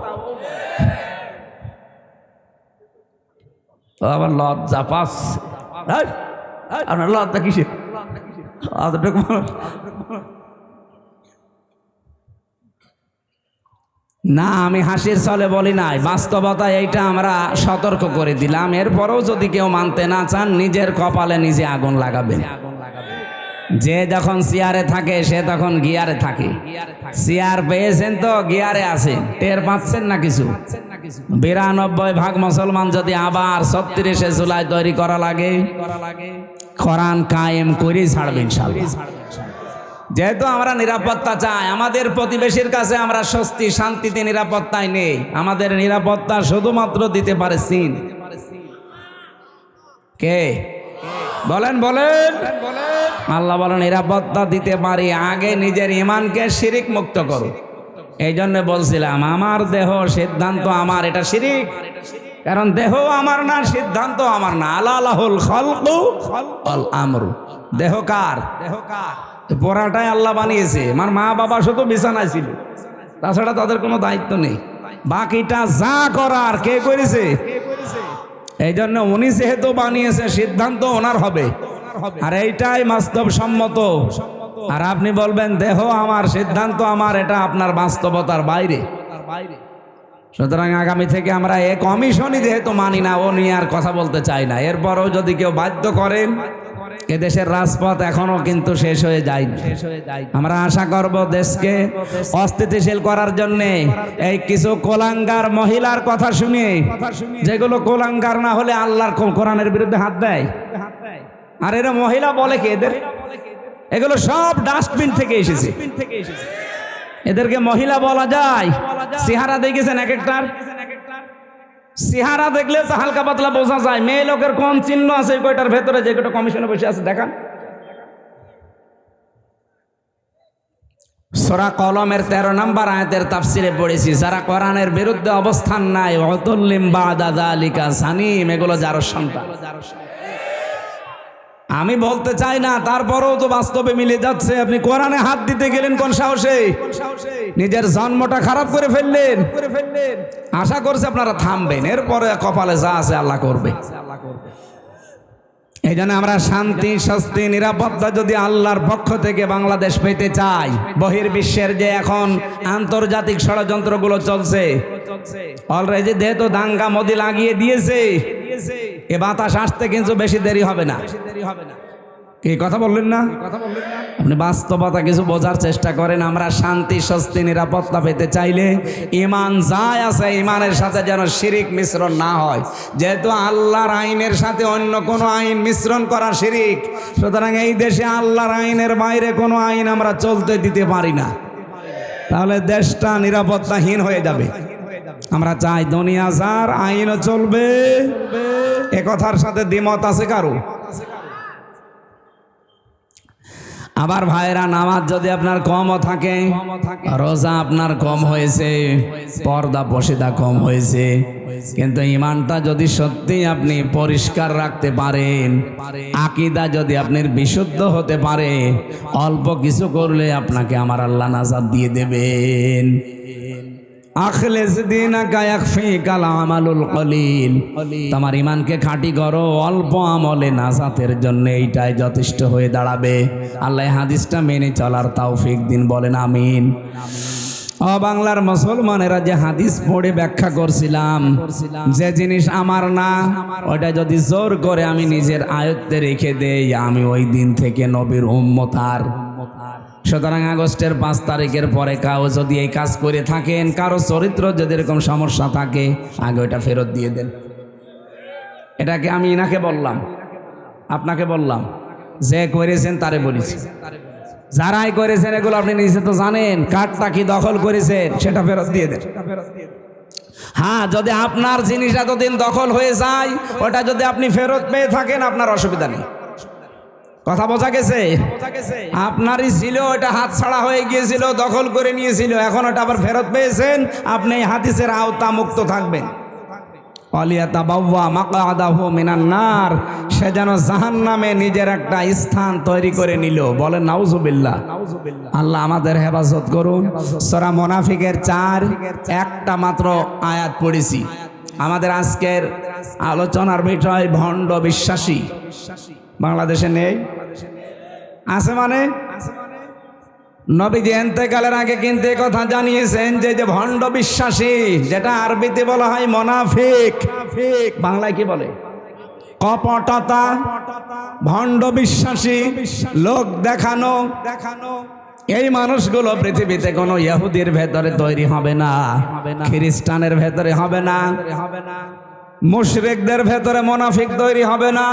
আবার লজ্জা পাস, আপনার লজ্জা কিসের? না, আমি হাসির ছলে বলি নাই, বাস্তবতা এইটা আমরা সতর্ক করে দিলাম। এরপরেও যদি কেউ মানতে না চান, নিজের কপালে নিজে আগুন লাগাবেন। যে যখন চেয়ারে থাকে সে তখন গিয়ারে থাকে। চেয়ার পেয়েছেন তো গিয়ারে আছেন, টের পাচ্ছেন না কিছু। 92% মুসলমান যদি আবার 36শে জুলাই তৈরি করা লাগে, কোরআন কায়েম করে ছাড়বেন ইনশাআল্লাহ। যেহেতু আমরা নিরাপত্তা চাই, আমাদের প্রতিবেশীর কাছে আমরা স্বস্তি শান্তিতে নিরাপত্তায় নেই। আমাদের নিরাপত্তা শুধুমাত্র দিতে পারে চীন। কে বলেন? আল্লাহ বলেন নিরাপত্তা দিতে পারি, আগে নিজের ঈমানকে শিরিক মুক্ত করো। এই জন্য বলছিলাম আমার দেহ সিদ্ধান্ত আমার, এটা শিরিক। কারণ দেহ আমার না, সিদ্ধান্ত আমার না। আলাহুল খালকু ওয়াল আমরু। দেহ কার? পড়াটাই আল্লাহ বানিয়েছে। আমার মা বাবা শুধু বিছানায় ছিল, তাছাড়া তাদের কোনো দায়িত্ব নেই। বাকিটা যা করার কে করেছে? এই জন্য উনি যেহেতু বানিয়েছে, সিদ্ধান্ত ওনার হবে, আর এইটাই বাস্তব সম্মত। আর আপনি বলবেন দেহ আমার, সিদ্ধান্ত আমার, এটা আপনার বাস্তবতার বাইরে। সুতরাং আগামী থেকে আমরা এ কমিশনই যেহেতু মানি না, ও নিয়ে আর কথা বলতে চাই না। এরপরও যদি কেউ বাধ্য করেন, এদেশের রাজপথ এখনো কিন্তু শেষ হয়ে যায়নি। আমরা আশা করব দেশকে অস্থিতিশীল করার জন্য এই কিছু কোলাঙ্গার মহিলার কথা শুনে, যেগুলো কোলাঙ্গার না হলে আল্লাহর কোরআনের বিরুদ্ধে হাত দেয়। আর এরা মহিলা বলে কি? এগুলো সব ডাস্টবিন থেকে এসেছে। এদেরকে মহিলা বলা যায়? চেহারা দেখেছেন এক একটার? চেহারা দেখলে তো হালকা পাতলা বোঝা যায় মেয়ে লোকের কোন চিহ্ন আছে কয়টার ভেতরে, যে কয়টা কমিশনে বসে আছে দেখান। সূরা কলমের 13 নম্বর আয়াতের তাফসিরে পড়েছি, যারা কোরআনের বিরুদ্ধে অবস্থান নাই, ওয়াতুল্লিম বাদা যালিকা সানিম, এগুলো যার সন্তান। আমি বলতে চাই না, তারপরেও তো বাস্তবে মিলে যাচ্ছে। আপনি কোরআনে হাত দিতে গেলেন কোন সাহসে? নিজের জন্মটা খারাপ করে ফেললেন। আশা করছি আপনারা থামবেন, এরপরে কপালে যা আছে আল্লাহ করবে। এই জন্য আমরা শান্তি, স্বস্তি, নিরাপত্তা যদি আল্লাহর পক্ষ থেকে বাংলাদেশ পেতে চাই, বহির্বিশ্বের যে এখন আন্তর্জাতিক ষড়যন্ত্রগুলো চলছে, অলরেডি যেহেতু দাঙ্গা মোদি লাগিয়ে দিয়েছে, এ বাতাস আসতে কিন্তু বেশি দেরি হবে না। কি কথা বললেন না? আপনি বাস্তবতা কিছু বোঝার চেষ্টা করেন। আমরা শান্তি, স্বস্তি, নিরাপত্তা পেতে চাইলে ঈমান যায় আছে, ঈমানের সাথে যেন শিরিক মিশ্রণ না হয়। যেহেতু আল্লাহর আইনের সাথে অন্য কোনো আইন মিশ্রণ করা শিরিক, সুতরাং এই দেশে আল্লাহর আইনের বাইরে কোনো আইন আমরা চলতে দিতে পারি না, তাহলে দেশটা নিরাপত্তাহীন হয়ে যাবে। আমরা চাই দুনিয়া যার, আইনও চলবে। এ কথার সাথে দ্বিমত আছে কারো? আবার ভাইরা, নামাজ যদি আপনার কমও থাকে, রোজা আপনার কম হয়েছে, পর্দা পশিদা কম হয়েছে, কিন্তু ঈমানটা যদি সত্যি আপনি পরিষ্কার রাখতে পারেন, আকীদা যদি আপনার বিশুদ্ধ হতে পারে, অল্প কিছু করলে আপনাকে আমার আল্লাহ নাজাত দিয়ে দেবেন। আখলেস দীনাকা ইয়াকফিকাল আমালুল কলিল, তোমার ঈমানকে খাঁটি করো, অল্প আমলে নাজাতের জন্য এইটাই যথেষ্ট হয়ে দাঁড়াবে। আল্লাহ হাদিসটা মেনে চলার তৌফিক দিন, বলেন আমিন। ও বাংলার মুসলমানেরা, যে হাদিস পড়ে ব্যাখ্যা করছিলাম, যে জিনিস আমার না ওটা যদি জোর করে আমি নিজের আয়ত্তে রেখে দেই, আমি ওই দিন থেকে নবীর উম্মত। আর সুতরাং আগস্টের 5 তারিখের পরে কাউ যদি এই কাজ করে থাকেন, কারো চরিত্র যদি এরকম সমস্যা থাকে, আগে ওটা ফেরত দিয়ে দেন। এটাকে আমি ইনাকে বললাম, আপনাকে বললাম, যে করেছেন তারে বলেছি। যারাই করেছেন এগুলো আপনি নিজে তো জানেন, কার্ডটা কি দখল করেছেন সেটা ফেরত দিয়ে দেন। হ্যাঁ, যদি আপনার জিনিস এতদিন দখল হয়ে যায়, ওটা যদি আপনি ফেরত পেয়ে থাকেন, আপনার অসুবিধা নেই। কথা বোঝা গেছে? আপনারই ছিল, ওটা হাত ছাড়া হয়ে গিয়েছিল, দখল করে নিয়েছিল, এখন ওটা আবার ফেরত পেয়েছেন, আপনি এই হাদিসের আওতা মুক্ত থাকবেন। সে যেন জাহান্নামে নিজের একটা স্থান তৈরি করে নিল। বলেন নাউজুবিল্লাহ। আল্লাহ আমাদের হেফাজত করুন। সূরা মুনাফিকের 4 একটা মাত্র আয়াত পড়েছি। আমাদের আজকের আলোচনার বিষয় ভণ্ড বিশ্বাসী। বাংলাদেশে নেই, আছে মানে নবীজি ইন্তেকালের আগে কিন্তু এই কথা জানিয়েছেন যে ভণ্ড বিশ্বাসী, যেটা আরবিতে বলা হয় মুনাফিক, বাংলায় কি বলে? কপটতা। ভণ্ড বিশ্বাসী, লোক দেখানো, এই মানুষগুলো পৃথিবীতে কোনো ইহুদির ভেতরে তৈরি হবে না, খ্রিস্টানের ভেতরে হবে না, মুশরিকদের ভেতরে মুনাফিক তৈরি হবে না।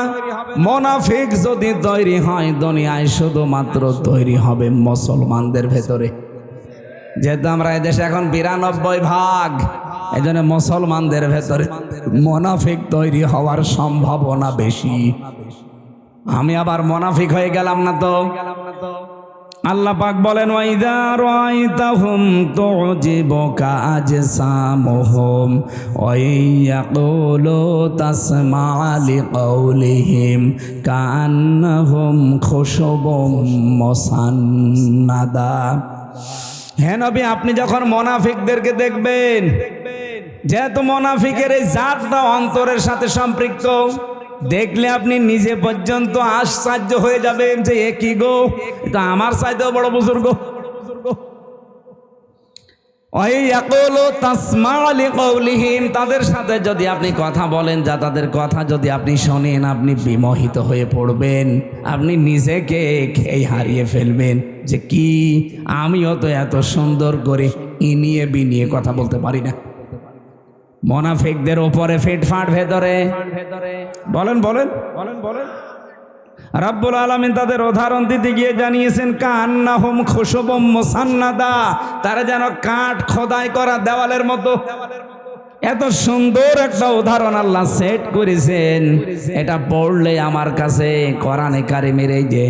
মুনাফিক যদি তৈরি হয়, দুনিয়ায় শুধুমাত্র তৈরি হবে মুসলমানদের ভেতরে। যেহেতু আমরা এদেশে এখন 92 ভাগ, এই জন্য মুসলমানদের ভেতরে মুনাফিক তৈরি হওয়ার সম্ভাবনা বেশি। আমি আবার মুনাফিক হয়ে গেলাম না তো? আল্লাহ পাক বলেন, ওয়াইদা রাআইতাহুম তুজিবুকা আজসামুহুম ওয়া ইয়াকুলু তাসমা'ু লিকাউলিহিম কান্নাহুম খুশুবুম মুসান্নাদা। হে নবী, আপনি যখন মুনাফিকদেরকে দেখবেন, যেহেতু মুনাফিকের এই জাতটা অন্তরের সাথে সম্পৃক্ত, দেখলে আপনি নিজে পর্যন্ত আশ্চর্য হয়ে যাবেন যে এ কি গো, এটা আমার চাইতেও বড় বুজুর্গ। তাদের সাথে যদি আপনি কথা বলেন, যা তাদের কথা যদি আপনি শোনেন, আপনি বিমোহিত হয়ে পড়বেন, আপনি নিজেকে খেয়ে হারিয়ে ফেলবেন যে কি, আমিও তো এত সুন্দর করে ইনিয়ে বিনিয়ে কথা বলতে পারি না। মুনাফিকদের উপরে ফিটফাট ভেতরে। বলেন বলেন বলেন বলেন। রব্বুল আলামিন তাদের উদাহরণ দিতে গিয়ে জানিয়েছেন, কান্নাহুম খুশুবুম মুসান্নাদা, তারা যেন কাঠ খোদাই করা দেওয়ালের মতো। এত সুন্দর একটা উদাহরণ আল্লাহ সেট করেছেন, এটা পড়লে আমার কাছে কোরআনে কারিমের এই যে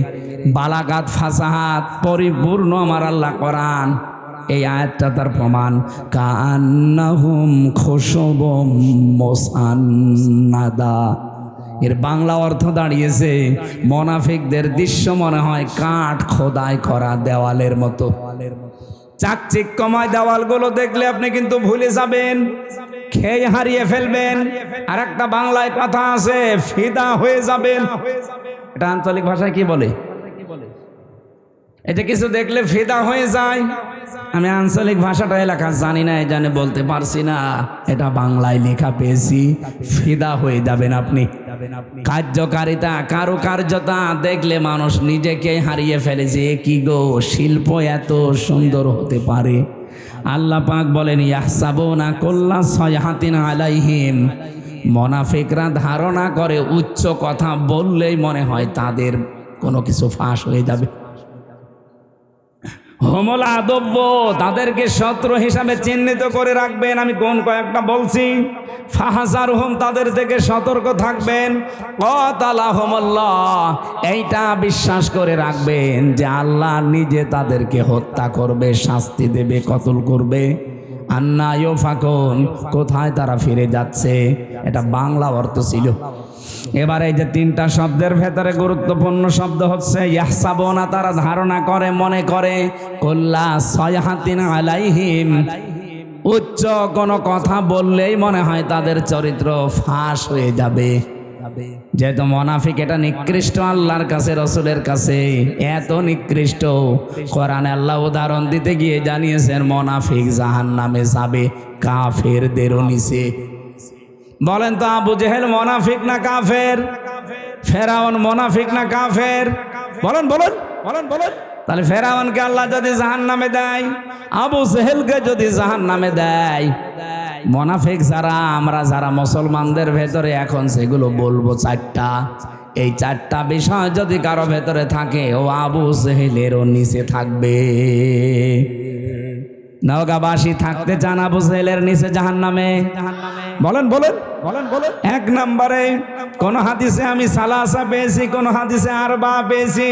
বালাগাত ফাসাহাত পরিপূর্ণ আমার আল্লাহ কোরআন, এই আয়াতটা তার প্রমাণ। কান্নাহুম খুশুবুম মুসান্নাদা, এর বাংলা অর্থ দাঁড়িয়েছে, মুনাফিকদের দৃশ্য মনে হয় কাঠ খোদাই করা দেওয়ালের মতো। চাকচিক্যময় দেওয়ালগুলো দেখলে আপনি কিন্তু ভুলে যাবেন, খেয়ে হারিয়ে ফেলবেন। আর একটা বাংলায় কথা আছে, ফিদা হয়ে যাবেন। এটা আঞ্চলিক ভাষায় কি বলে? এটা কিছু দেখলে ফিদা হয়ে যায়। আমি আঞ্চলিক ভাষাটা এলাকা জানি না, এই জানে বলতে পারছি না। এটা বাংলায় লেখা পেয়েছি, ফিদা হয়ে যাবেন আপনি। কার্যকারিতা, কারুকার্যতা দেখলে মানুষ নিজেকে হারিয়ে ফেলেছে। কি গো, শিল্প এত সুন্দর হতে পারে। আল্লাহ পাক বলেন, ইয়াহসাবুনা কুল্লা সাইহাতিন আলাইহিম, মুনাফিকরা ধারণা করে উচ্চ কথা বললেই মনে হয় তাদের কোনো কিছু ফাঁস হয়ে যাবে। হোমল আদব্য, তাদেরকে শত্রু হিসাবে চিহ্নিত করে রাখবেন। আমি কোন কয়েকটা বলছি। ফাহাজারহুম, তাদের থেকে সতর্ক থাকবেন। ক্বাতালাহুমুল্লাহ, এইটা বিশ্বাস করে রাখবেন যে আল্লাহ নিজে তাদেরকে হত্যা করবে, শাস্তি দেবে, কতল করবে। আন্না ইউফাকুন, কোথায় তারা ফিরে যাচ্ছে, এটা বাংলা অর্থ ছিল। এবার এই যে 3টা শব্দের ভেতরে গুরুত্বপূর্ণ শব্দ হচ্ছে ইয়াহসাবুনা, তারা ধারণা করে, মনে করে। কুল্লা সাইহাতিন আলাইহিম, উচ্চ কোনো কথা বললেই মনে হয় তাদের চরিত্র ফাঁস হয়ে যাবে। যেহেতু মোনাফিক এটা নিকৃষ্ট আল্লাহর কাছে, রসুলের কাছে এত নিকৃষ্ট, কোরআনে আল্লাহ উদাহরণ দিতে গিয়ে জানিয়েছেন মোনাফিক জাহান্নামে যাবে কাফেরদেরও নিচে। বলেন তো আবু জেহেল মোনাফিক না কাফের? ফেরাউন মোনাফিক না কাফের? বলেন বলেন বলেন বলেন। তাহলে ফেরাউনকে আল্লাহ যদি জাহান্নামে দেয়, আবু জেহেলকে যদি জাহান্নামে দেয়, মোনাফিক যারা আমরা যারা মুসলমানদের ভেতরে এখন সেগুলো বলবো চারটা, এই চারটা বিষয় যদি কারো ভেতরে থাকে ও আবু জেহেলেরও নিচে থাকবে। নওগাঁবাসী থাকতে চান আবু জেহেলের নিচে জাহান্নামে? বলেন বলেন বলেন বলেন। এক নম্বরে কোন হাদিসে আমি সালাসা পেয়েছি, কোন হাদিসে আরবা পেয়েছি।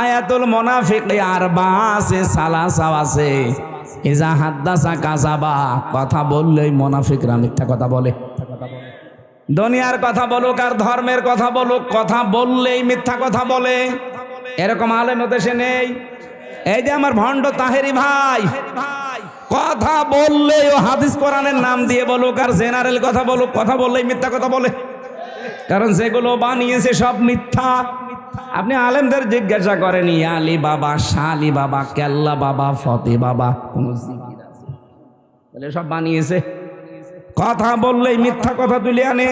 আয়াতুল মুনাফিক আরবা আছে, সালাসা আছে। ইজা হাদ্দাসা কাযাবা, কথা বললেই মুনাফিকরা মিথ্যা কথা বলে। দুনিয়ার কথা বলুক আর ধর্মের কথা বলুক, কথা বললেই মিথ্যা কথা বলে। এরকম আলেম দেশে নেই? এই যে আমার ভণ্ড তাহেরি ভাই, কথা বললেই ও হাদিস কোরআনের নাম দিয়ে বলুক আর জেনারেল কথা বলুক, কথা বললেই মিথ্যা কথা বলে। কারণ যেগুলো বানিয়েছে সব মিথ্যা। আপনি আলেমদের জিজ্ঞাসা করেন আলী বাবা, শালি বাবা, কেল্লা বাবা, ফতে বাবা, কোন জিকির আছে? তাহলে সব বানিয়েছে। কথা বললেই মিথ্যা কথা তুলে আনে।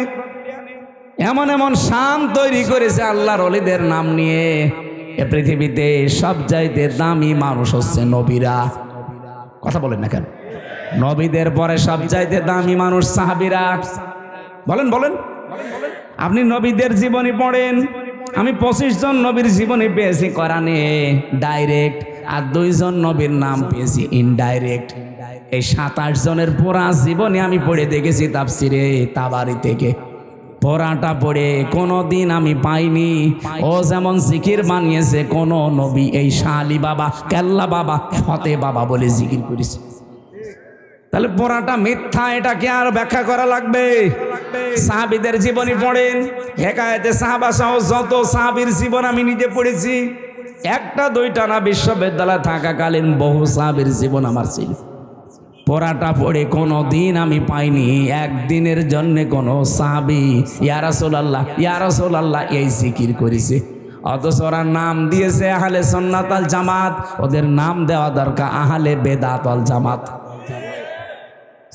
এমন এমন শান তৈরি করেছে আল্লাহর ওলিদের নাম নিয়ে। এ পৃথিবীতে সব চাইতে দামি মানুষ হচ্ছে নবীরা। কথা বলেন না কেন? নবীদের পরে সব চাইতে দামি মানুষ সাহাবীরা। বলেন বলেন। আপনি নবীদের জীবনী পড়েন। আমি 25 জন নবীর জীবনী পেয়েছি কোরআনে ডাইরেক্ট, আর 2 জন নবীর নাম পেয়েছি ইনডাইরেক্ট। এই 27 জনের পুরা জীবনী আমি পড়ে দেখেছি তাফসিরে তাবারি থেকে। পড়াটা পড়ে কোনোদিন আমি পাইনি ও যেমন জিকির বানিয়েছে কোন নবী এই শালি বাবা, কেল্লা বাবা, ফতে বাবা বলে জিকির করেছে। তাহলে পড়াটা মিথ্যা, এটাকে আর ব্যাখ্যা করা লাগবে? সাহাবীদের জীবনী পড়েন, হেকায়েতে সাহাবা সহ যত সাহাবীর জীবন আমি নিজে পড়েছি। একটা দুইটা না, বিশ্ববিদ্যালয়ে থাকাকালীন বহু সাহাবীর জীবন আমার ছিল। পড়াটা পড়ে কোনো দিন আমি পাইনি একদিনের জন্য কোনো সাহাবী ইয়া রাসূলুল্লাহ ইয়া রাসূলুল্লাহ এই জিকির করেছে। অথচ ওরা নাম দিয়েছে আহলে সুন্নাত ওয়াল জামাত, ওদের নাম দেওয়া দরকার আহলে বেদাত ওয়াল জামাত।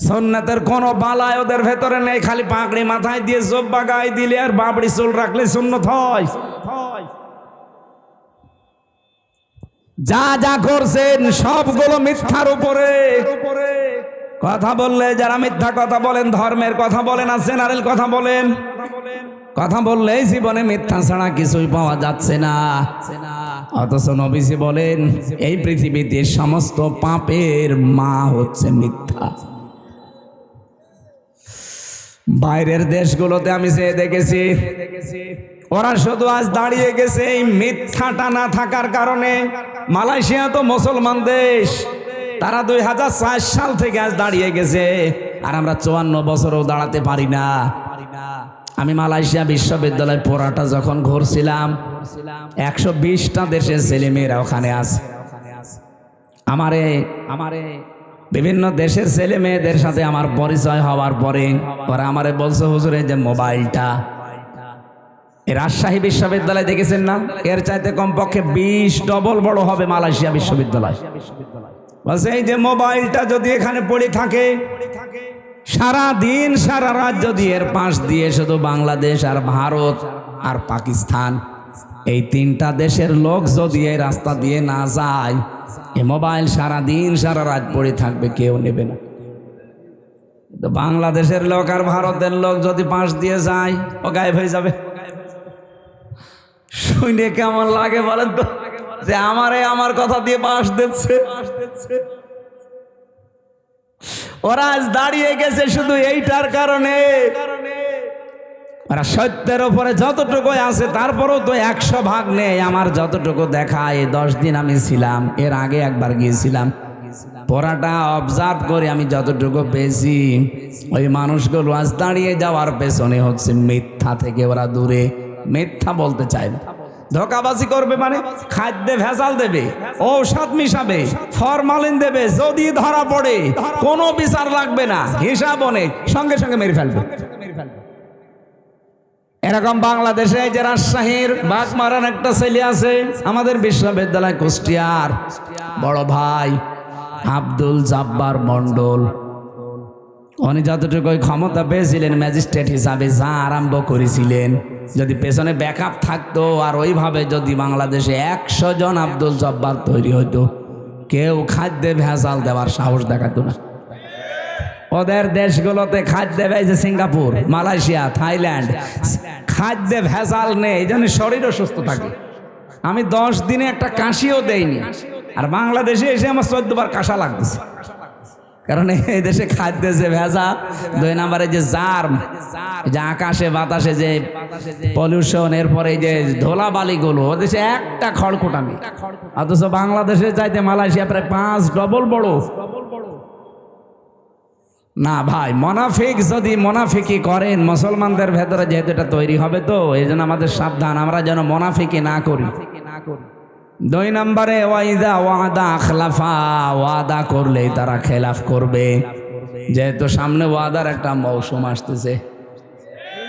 সুন্নাতের কোনো বালায় ওদের ভেতরে নেই। খালি পাগড়ি মাথায় দিয়ে জব্বা গায়ে দিলে আর বাবড়ি চুল রাখলে সুন্নত হয়? যা যা করছেন সবগুলো মিথ্যার উপরে। কথা বললে যারা মিথ্যা কথা বলেন, ধর্মের কথা বলেন আর জেনারেল কথা বলেন, কথা বললেই জীবনে মিথ্যা ছাড়া কিছুই পাওয়া যাচ্ছে না। অথচ নবীজি বলেন এই পৃথিবীতে সমস্ত পাপের মা হচ্ছে মিথ্যা। বাইরের দেশগুলোতে আমি যে দেখেছি ওরা শুধু আজ দাঁড়িয়ে গেছে এই মিথ্যাটা না থাকার কারণে। মালয়েশিয়া তো মুসলমান দেশ, তারা 2004 সাল থেকে আজ দাঁড়িয়ে গেছে, আর আমরা 54 বছরও দাঁড়াতে পারি না। আমি মালয়েশিয়া বিশ্ববিদ্যালয় পড়াটা যখন ঘুরছিলাম, 120টা দেশের ছেলে মেয়েরা ওখানে আছে। আমারে বিভিন্ন দেশের ছেলে মেয়েদের সাথে আমার পরিচয় হওয়ার পরে ওরা আমারে বলছে, হুজুরে যে মোবাইলটা রাজশাহী বিশ্ববিদ্যালয় দেখেছেন না, এর চাইতে কমপক্ষে 20 ডবল বড় হবে মালয়েশিয়া বিশ্ববিদ্যালয়। বলছে এই যে মোবাইলটা যদি এখানে পড়ে থাকে, সারা দিন সারা রাত যদি এর পাশ দিয়ে শুধু বাংলাদেশ আর ভারত আর পাকিস্তান এই 3টা দেশের লোক যদি এই রাস্তা দিয়ে না যায়, এই মোবাইল সারা দিন সারা রাত পড়ে থাকবে, কেউ নেবে না। তো বাংলাদেশের লোক আর ভারতের লোক যদি পাশ দিয়ে যায়, ও গায়েব হয়ে যাবে। শুনে কেমন লাগে বলেন তো, যে আমার কথা দিয়ে পাশ দিচ্ছে। ওরা আজ দাঁড়িয়ে গেছে শুধু এইটার কারণে। ওরা সত্যের উপরে যতটুকু আছে তারপরেও তো 100 ভাগ নেই। আমার যতটুকু দেখা, এই 10 দিন আমি ছিলাম, এর আগে একবার গিয়েছিলাম, পড়াটা অবজার্ভ করে আমি যতটুকু পেয়েছি, ওই মানুষগুলো আজ দাঁড়িয়ে যাওয়ার পেছনে হচ্ছে মিথ্যা থেকে ওরা দূরে। মিথ্যা বলতে চায় না, ধোকাবাজি করবে, মানে খাদ্যে ভেজাল দেবে, ঔষধ মিশাবে, ফরমালিন দেবে। যদি ধরা পড়ে কোনো বিচার লাগবে না, হিসাব অনেক, সঙ্গে সঙ্গে মেরে ফেলবে। এরকম বাংলাদেশে এই যে রাজশাহীর বাগমারার একটা ছেলে আছে, আমাদের বিশ্ববিদ্যালয় কুষ্টিয়ার বড় ভাই আব্দুল জাব্বার মন্ডল। উনি যতটুকু ক্ষমতা পেয়েছিলেন ম্যাজিস্ট্রেট হিসাবে যা আরম্ভ করেছিলেন, যদি পেছনে ব্যাকআপ থাকতো আর ওইভাবে যদি বাংলাদেশে 100 জন আব্দুল জব্বার তৈরি হতো, কেউ খাদ্যে ভেজাল দেওয়ার সাহস দেখাতো না। ওদের দেশগুলোতে খাদ্যে ভেজে সিঙ্গাপুর, মালয়েশিয়া, থাইল্যান্ড, খাদ্যে ভেজাল নেই, এই জন্য শরীরও সুস্থ থাকে। আমি 10 দিনে একটা কাশিও দেইনি, আর বাংলাদেশে এসে আমার 14 বার কাশা লাগতেছে, কারণ এই দেশে খাদ্যে যে ভেজা। 2 নম্বরে যে জার্ম, যে আকাশে বাতাসে যে পলিউশন, এরপরে যে ধুলাবালিগুলো, ও দেশে একটা খড়কুটা নেই। অথচ বাংলাদেশে চাইতে মালয়েশিয়া প্রায় 5 ডবল বড়। না ভাই, মোনাফিক যদি মোনাফিকি করেন মুসলমানদের ভেতরে যেহেতু এটা তৈরি হবে, তো এই জন্য আমাদের সাবধান, আমরা যেন মোনাফিকি না করি। 2 নম্বরে ওয়াইদা ওয়াদা আখলাফা, ওয়াদা করলেই তারা খেলাফ করবে। যেহেতু সামনে ওয়াদার একটা মৌসুম আসতেছে,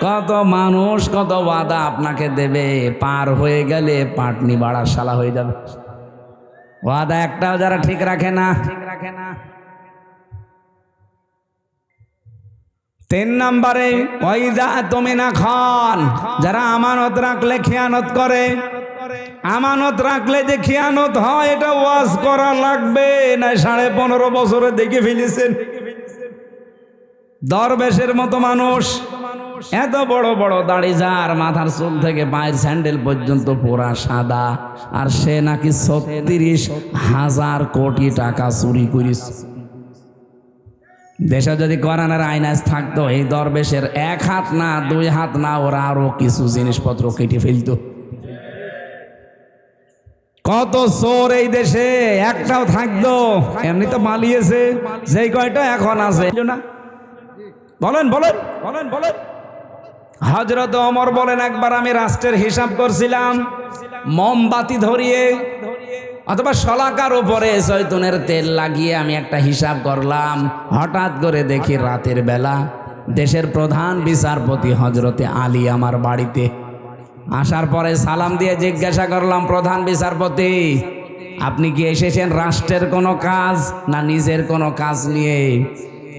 কত মানুষ কত ওয়াদা আপনাকে দেবে, পার হয়ে গেলে পাটনি বাড়ার শালা হয়ে যাবে। ওয়াদা একটাও যারা ঠিক রাখে না। 3 নম্বরে ওয়াইদা তুমিনা খান, যারা আমানত রাখলে খেয়ানত করে। আমানত রাখলে যে খেয়ানত হয় এটা ওয়াজ করা লাগবে না। 15.5 বছরে দেখে ফেলেছেন দরবেশের মতো মানুষ, এত বড় বড় দাড়ি, যার মাথার চুল থেকে পায়ের স্যান্ডেল পর্যন্ত পুরা সাদা, আর সে নাকি 36,000 কোটি টাকা চুরি করেছে। দেশে যদি কোরআনের আইনাজ থাকতো, এই দরবেশের 1 হাত না 2 হাত না, ওরা আরো কিছু জিনিসপত্র কেটে ফেলতো। কত চোর এই দেশে, একটাও থাকতো, এমনি তো মালিয়েছে, যেই কয়টা এখন আছে না। বলেন বলেন বলেন বলেন। হযরত ওমর বলেন, একবার আমি রাষ্ট্রের হিসাব করছিলাম, মোমবাতি ধরিয়ে অথবা শলাকার উপরে জৈতুনের তেল লাগিয়ে আমি একটা হিসাব করলাম। হঠাৎ করে দেখি রাতের বেলা দেশের প্রধান বিচারপতি হযরতে আলী আমার বাড়িতে আসার পরে সালাম দিয়ে জিজ্ঞাসা করলাম, প্রধান বিচারপতি, আপনি কি এসেছেন রাষ্ট্রের কোনো কাজ না নিজের কোনো কাজ নিয়ে?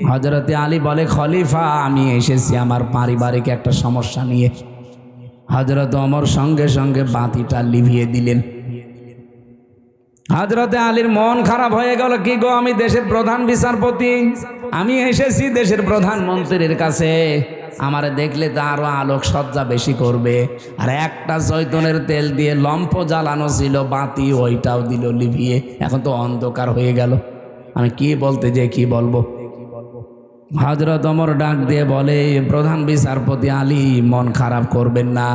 হযরতে আলী বলে, খলিফা, আমি এসেছি আমার পারিবারিক একটা সমস্যা নিয়ে। হযরত ওমর সঙ্গে সঙ্গে বাতিটা লিভিয়ে দিলেন। হযরতে আলীর মন খারাপ হয়ে গেল, কি গো, আমি দেশের প্রধান বিচারপতি, আমি এসেছি দেশের প্রধানমন্ত্রীর কাছে, আমারে দেখলে তো আরো আলোক সজ্জা বেশি করবে। আর একটা জৈতুনের তেল দিয়ে লম্ফ জ্বালানো ছিল বাতি, ওইটাও দিল লিভিয়ে, এখন তো অন্ধকার হয়ে গেল, আমি কি বলতে যে কি বলবো। হযরত ওমর ডাক দিয়ে বলে, প্রধান বিচারপতি আলী, মন খারাপ করবেন না,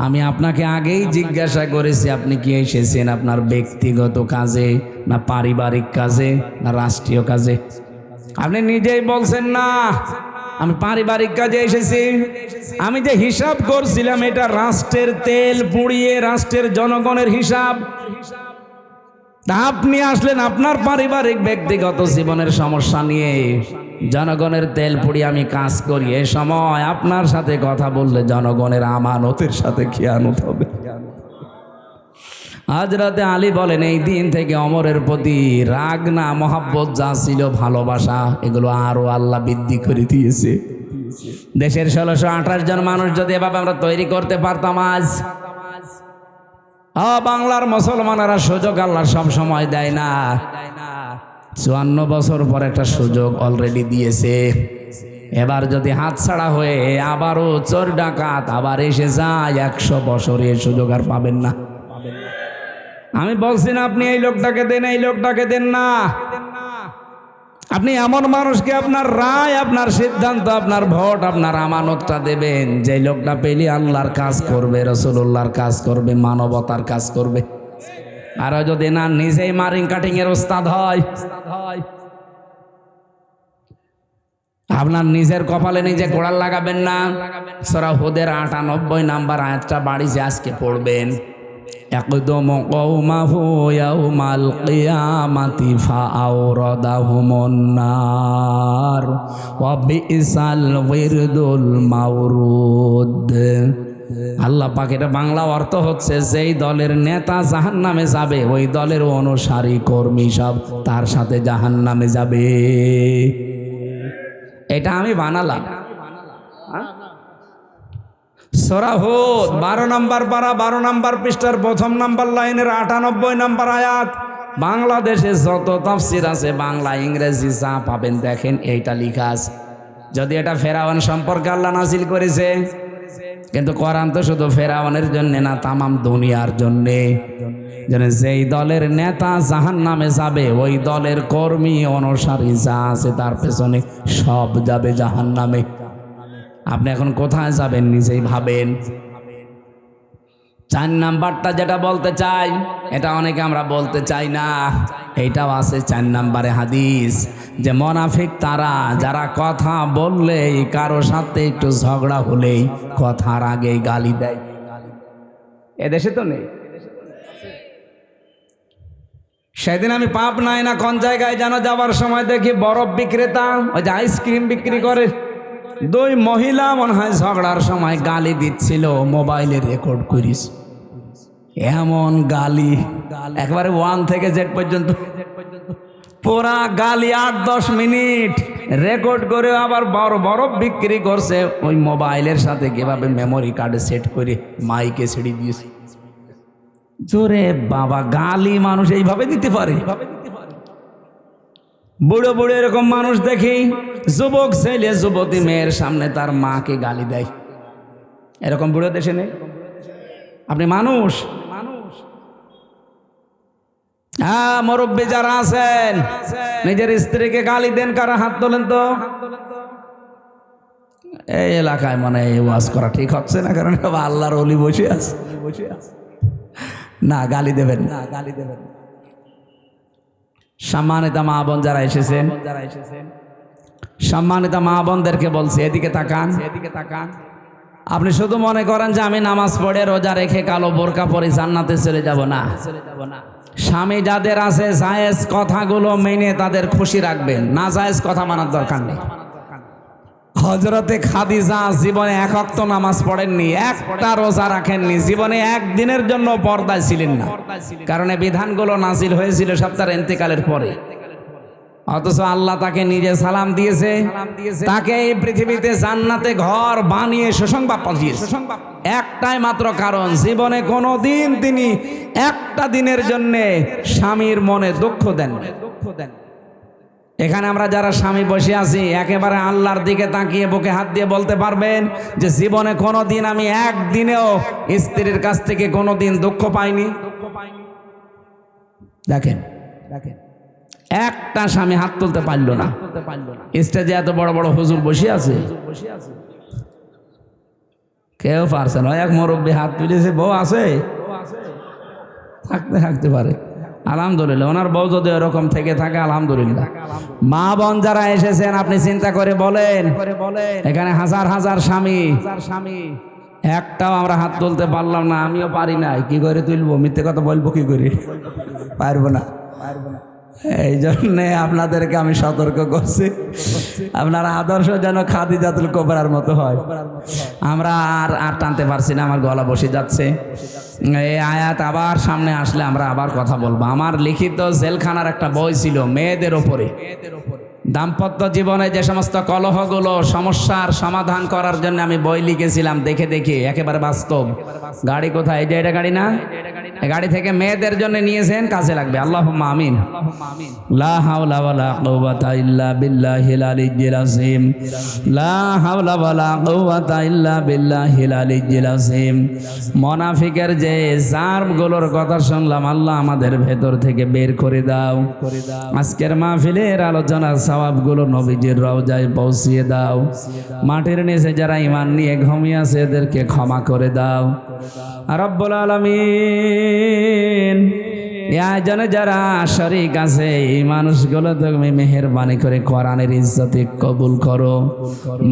আমি আপনাকে আগেই জিজ্ঞাসা করেছি আপনি কি এসেছেন আপনার ব্যক্তিগত কাজে না পারিবারিক কাজে না রাষ্ট্রীয় কাজে? আপনি নিজেই বলছেন না আমি পারিবারিক কাজে এসেছি। আমি যে হিসাব করছিলাম এটা রাষ্ট্রের তেল পুড়িয়ে রাষ্ট্রের জনগণের হিসাব। তা আপনি আসলেন আপনার পারিবারিক ব্যক্তিগত জীবনের সমস্যা নিয়ে। জনগণের তেল পুড়িয়ে আমি কাজ করি, এ সময় আপনার সাথে কথা বললে জনগণের আমানতের সাথে খেয়ানত হবে। হযরতে আলী বলেন, এই দিন থেকে ওমরের প্রতি রাগ না মহব্বত যা ছিল, ভালোবাসা, এগুলো আরো আল্লাহ বৃদ্ধি করে দিয়েছে। দেশের 1628 জন মানুষ যদি এভাবে আমরা তৈরি করতে পারতাম আজ, বাংলার মুসলমানেরা সুযোগ আল্লাহ সব সময় দেয় না। 54 বছর পর একটা সুযোগ অলরেডি দিয়েছে। এবার যদি হাতছাড়া হয়ে আবারও চোর ডাকাত আবার এসে যায়, 100 বছরে সুযোগ আর পাবেন না। আমি বলছি না আপনি এই লোকটাকে দেন, এই লোকটাকে দেন না। আপনি এমন মানুষকে আপনার রায়, আপনার সিদ্ধান্ত, আপনার ভোট, আপনার আমানতটা দেবেন, যে লোকটা পেলে আল্লাহর কাজ করবে, রাসূলুল্লাহর কাজ করবে, মানবতার কাজ করবে। আর যদি না নিজেই মারিং কাটিং এর ওস্তাদ হয়, আপনার নিজের কপালে নিজে কোড়াল লাগাবেন না। সূরা হুদের 98 নম্বর আয়াতটা বাড়িতে আজকে পড়বেন। يقدم قومه يوم القيامة فأوردهم النار وبئس الورد المورود আল্লাহ পাক এটা বাংলা অর্থ হচ্ছে যেই দলের নেতা জাহান্নামে যাবে ওই দলের অনুসারী কর্মী সব তার সাথে জাহান্নামে যাবে। এটা আমি বানালাম। সূরা হুদ 12 নম্বর পারা 12 নম্বর পৃষ্ঠার 1 নম্বর লাইনের 98 নম্বর আয়াত। বাংলাদেশে যত তাফসীর আছে বাংলা ইংরেজি যা পাবেন দেখেন এইটা লেখা আছে। যদি এটা ফেরাউন সম্পর্কে আল্লাহ নাজিল করেছে, কিন্তু কোরআন তো শুধু ফেরাউনের জন্য না, তামাম দুনিয়ার জন্যে। যেই দলের নেতা জাহান্নামে যাবে ওই দলের কর্মী অনুসারী যা আছে তার পেছনে সব যাবে জাহান্নামে। আপনি এখন কোথায় যাবেন নিজেই ভাবেন। 4 নাম্বারটা যেটা বলতে চাই, এটা অনেকে আমরা বলতে চাই না, এইটাও আছে 4 নম্বরে হাদিস, যে মুনাফিক তারা যারা কথা বললেই কারো সাথে একটু ঝগড়া হলেই কথার আগেই গালি দেয়। এদেশে তো নেই। সেদিন আমি পাবনায় না কোন জায়গায় যেন যাওয়ার সময় দেখি বরফ বিক্রেতা, ওই যে আইসক্রিম বিক্রি করে, 2 মহিলা মনে হয় ঝগড়ার সময় গালি দিচ্ছিল, মোবাইলে রেকর্ড করিস। এমন গালি একবারে 1 থেকে Z পর্যন্ত পুরা গালি 8-10 মিনিট রেকর্ড করে আবার বরফ বিক্রি করছে ওই মোবাইলের সাথে কিভাবে মেমোরি কার্ডে সেট করে মাইকে ছেড়ে দিয়েছে। জোরে বাবা, গালি মানুষ এইভাবে দিতে পারে? বুড়ো বুড়ো এরকম মানুষ দেখি, যুবক ছেলে যুবতী মেয়ের সামনে তার মাকে গালি দেয়। এরকম বুড়ো দেশে নেই? আপনি মানুষ? হ্যাঁ, মুরব্বী যারা আছেন নিজের স্ত্রীকে গালি দেন, কারা হাত তোলেন তো। এই এলাকায় মানে ওয়াজ করা ঠিক হচ্ছে না, কারণ আল্লাহর ওলি বসে আছে। না, গালি দেবেন না, গালি দেবেন। সম্মানিত মা বোন যারা এসেছেন, সম্মানিত মা বোনদেরকে বলছি, এদিকে তাকান, এদিকে তাকান। আপনি শুধু মনে করেন যে আমি নামাজ পড়ে রোজা রেখে কালো বোরকা পরে জান্নাতে চলে যাব না। স্বামী যাদের আছে জায়েজ কথাগুলো মেনে তাদের খুশি রাখবেন, না জায়েজ কথা মানার দরকার নেই। হযরতে খাদিজা জীবনে 1 ওয়াক্ত নামাজ পড়েননি, একটা রোজা রাখেননি, জীবনে একদিনের জন্য পর্দায় ছিলেন না, কারণ এই বিধানগুলো নাজিল হয়েছিল সব তার ইন্তেকালের পরে। অথচ আল্লাহ তাকে নিজে সালাম দিয়েছে, তাকে এই পৃথিবীতে জান্নাতে ঘর বানিয়ে সুসংবাদ পাঠিয়েছে। একটাই মাত্র কারণ, জীবনে কোনোদিন তিনি একটা দিনের জন্য স্বামীর মনে দুঃখ দেন। এখানে আমরা যারা স্বামী বসে আছি একেবারে আল্লাহর দিকে তাকিয়ে বুকে হাত দিয়ে বলতে পারবেন যে জীবনে কোনোদিন আমি একদিনেও স্ত্রীর কাছ থেকে কোনোদিন দুঃখ পাইনি? দেখেন দেখেন, একটা স্বামী হাত তুলতে পারলো না। স্টেজে এত বড় বড় হুজুর বসে আছে, কেউ পারছে না। এক মুরব্বী হাত তুলেছে, বউ আছে, থাকতে পারে। আলহামদুলিল্লাহ, ওনার বউ যদি এরকম থেকে থাকে আলহামদুলিল্লাহ। মা বোন যারা এসেছেন আপনি চিন্তা করে বলেন, এখানে হাজার হাজার স্বামী, একটাও আমরা হাত তুলতে পারলাম না। আমিও পারি নাই, কি করে তুলবো? মিথ্যে কথা বলবো কি করে? পারবো না। এই জন্যে আপনাদেরকে আমি সতর্ক করছি, আপনার আদর্শ যেন খাদিজাতুল কুবরার মতো হয়। আমরা আর টানতে পারছি না, আমার গলা বসে যাচ্ছে। এই আয়াত আবার সামনে আসলে আমরা আবার কথা বলবো। আমার লিখিত জেলখানার একটা বই ছিল মেয়েদের ওপরে, দাম্পত্য জীবনে যে সমস্ত কলহগুলো, সমস্যার সমাধান করার জন্য আমি বই লিখেছিলাম, দেখে দেখে একেবারে বাস্তব। গাড়ি কোথায়? এই যে এটা গাড়ি না, গাড়ি থেকে মেয়েদের জন্য নিয়েছেন, কাজে লাগবে। আল্লাহুম্মা আমিন। লা হাওলা ওয়ালা কুওয়াতা ইল্লা বিল্লাহিল আলিয়্যিল আযীম, লা হাওলা ওয়ালা কুওয়াতা ইল্লা বিল্লাহিল আলিয়্যিল আযীম। মুনাফিকের যে জারগুলোর কথা শুনলাম, আল্লাহ আমাদের ভেতর থেকে বের করে দাও। আজকের মাহফিলের আলোচনা সওয়াবগুলো নবীজির রওজায় পৌঁছিয়ে দাও। মাটির নিচে যারা ঈমান নিয়ে ঘুমিয়ে আছে এদেরকে ক্ষমা করে দাও রব্বুল আলামিন। আয়োজনে যারা শরীক আছে এই মানুষগুলো তুমি মেহেরবানি করে কোরআনের ইজ্জতে কবুল করো।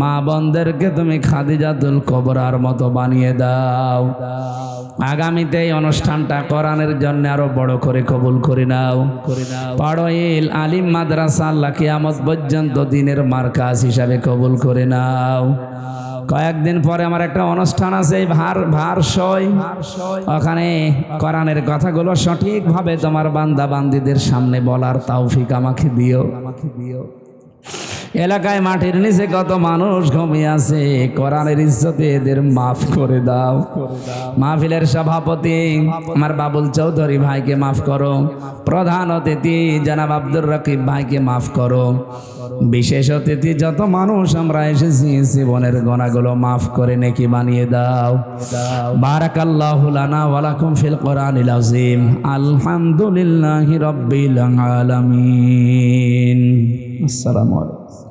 মা বোনদেরকে তুমি খাদিজাতুল কুবরার মতো বানিয়ে দাও। আগামীতে এই অনুষ্ঠানটা কোরআনের জন্য আরো বড় করে কবুল করে নাও। পাড়ইল আলিম মাদ্রাসা আল্লাহ কিয়ামত পর্যন্ত দিনের মার্কাজ হিসাবে কবুল করে নাও। কয়েকদিন পরে আমার একটা অনুষ্ঠান আছে এই ভারসই, ওখানে কোরআনের কথাগুলো সঠিকভাবে তোমার বান্দা বান্দীদের সামনে বলার তৌফিক আমাকে দিও। এলাকায় মাটির নিচে কত মানুষ ঘুমিয়ে আছে, কোরআনের ইজ্জতে এদের মাফ করে দাও। মাহফিলের সভাপতি আমার বাবুল চৌধুরী ভাইকে মাফ করো, প্রধান অতিথি জনাব আব্দুর রকিব ভাইকে মাফ করো, বিশেষ অতিথি যত মানুষ আমরা এসেছি জীবনের গুনাহগুলো মাফ করে নেকি বানিয়ে দাও। বারাকাল্লাহু লানা ওয়া লাকুম ফিল কোরআনিল আযীম। আলহামদুলিল্লাহি রাব্বিল আলামিন। আসসালামু আলাইকুম।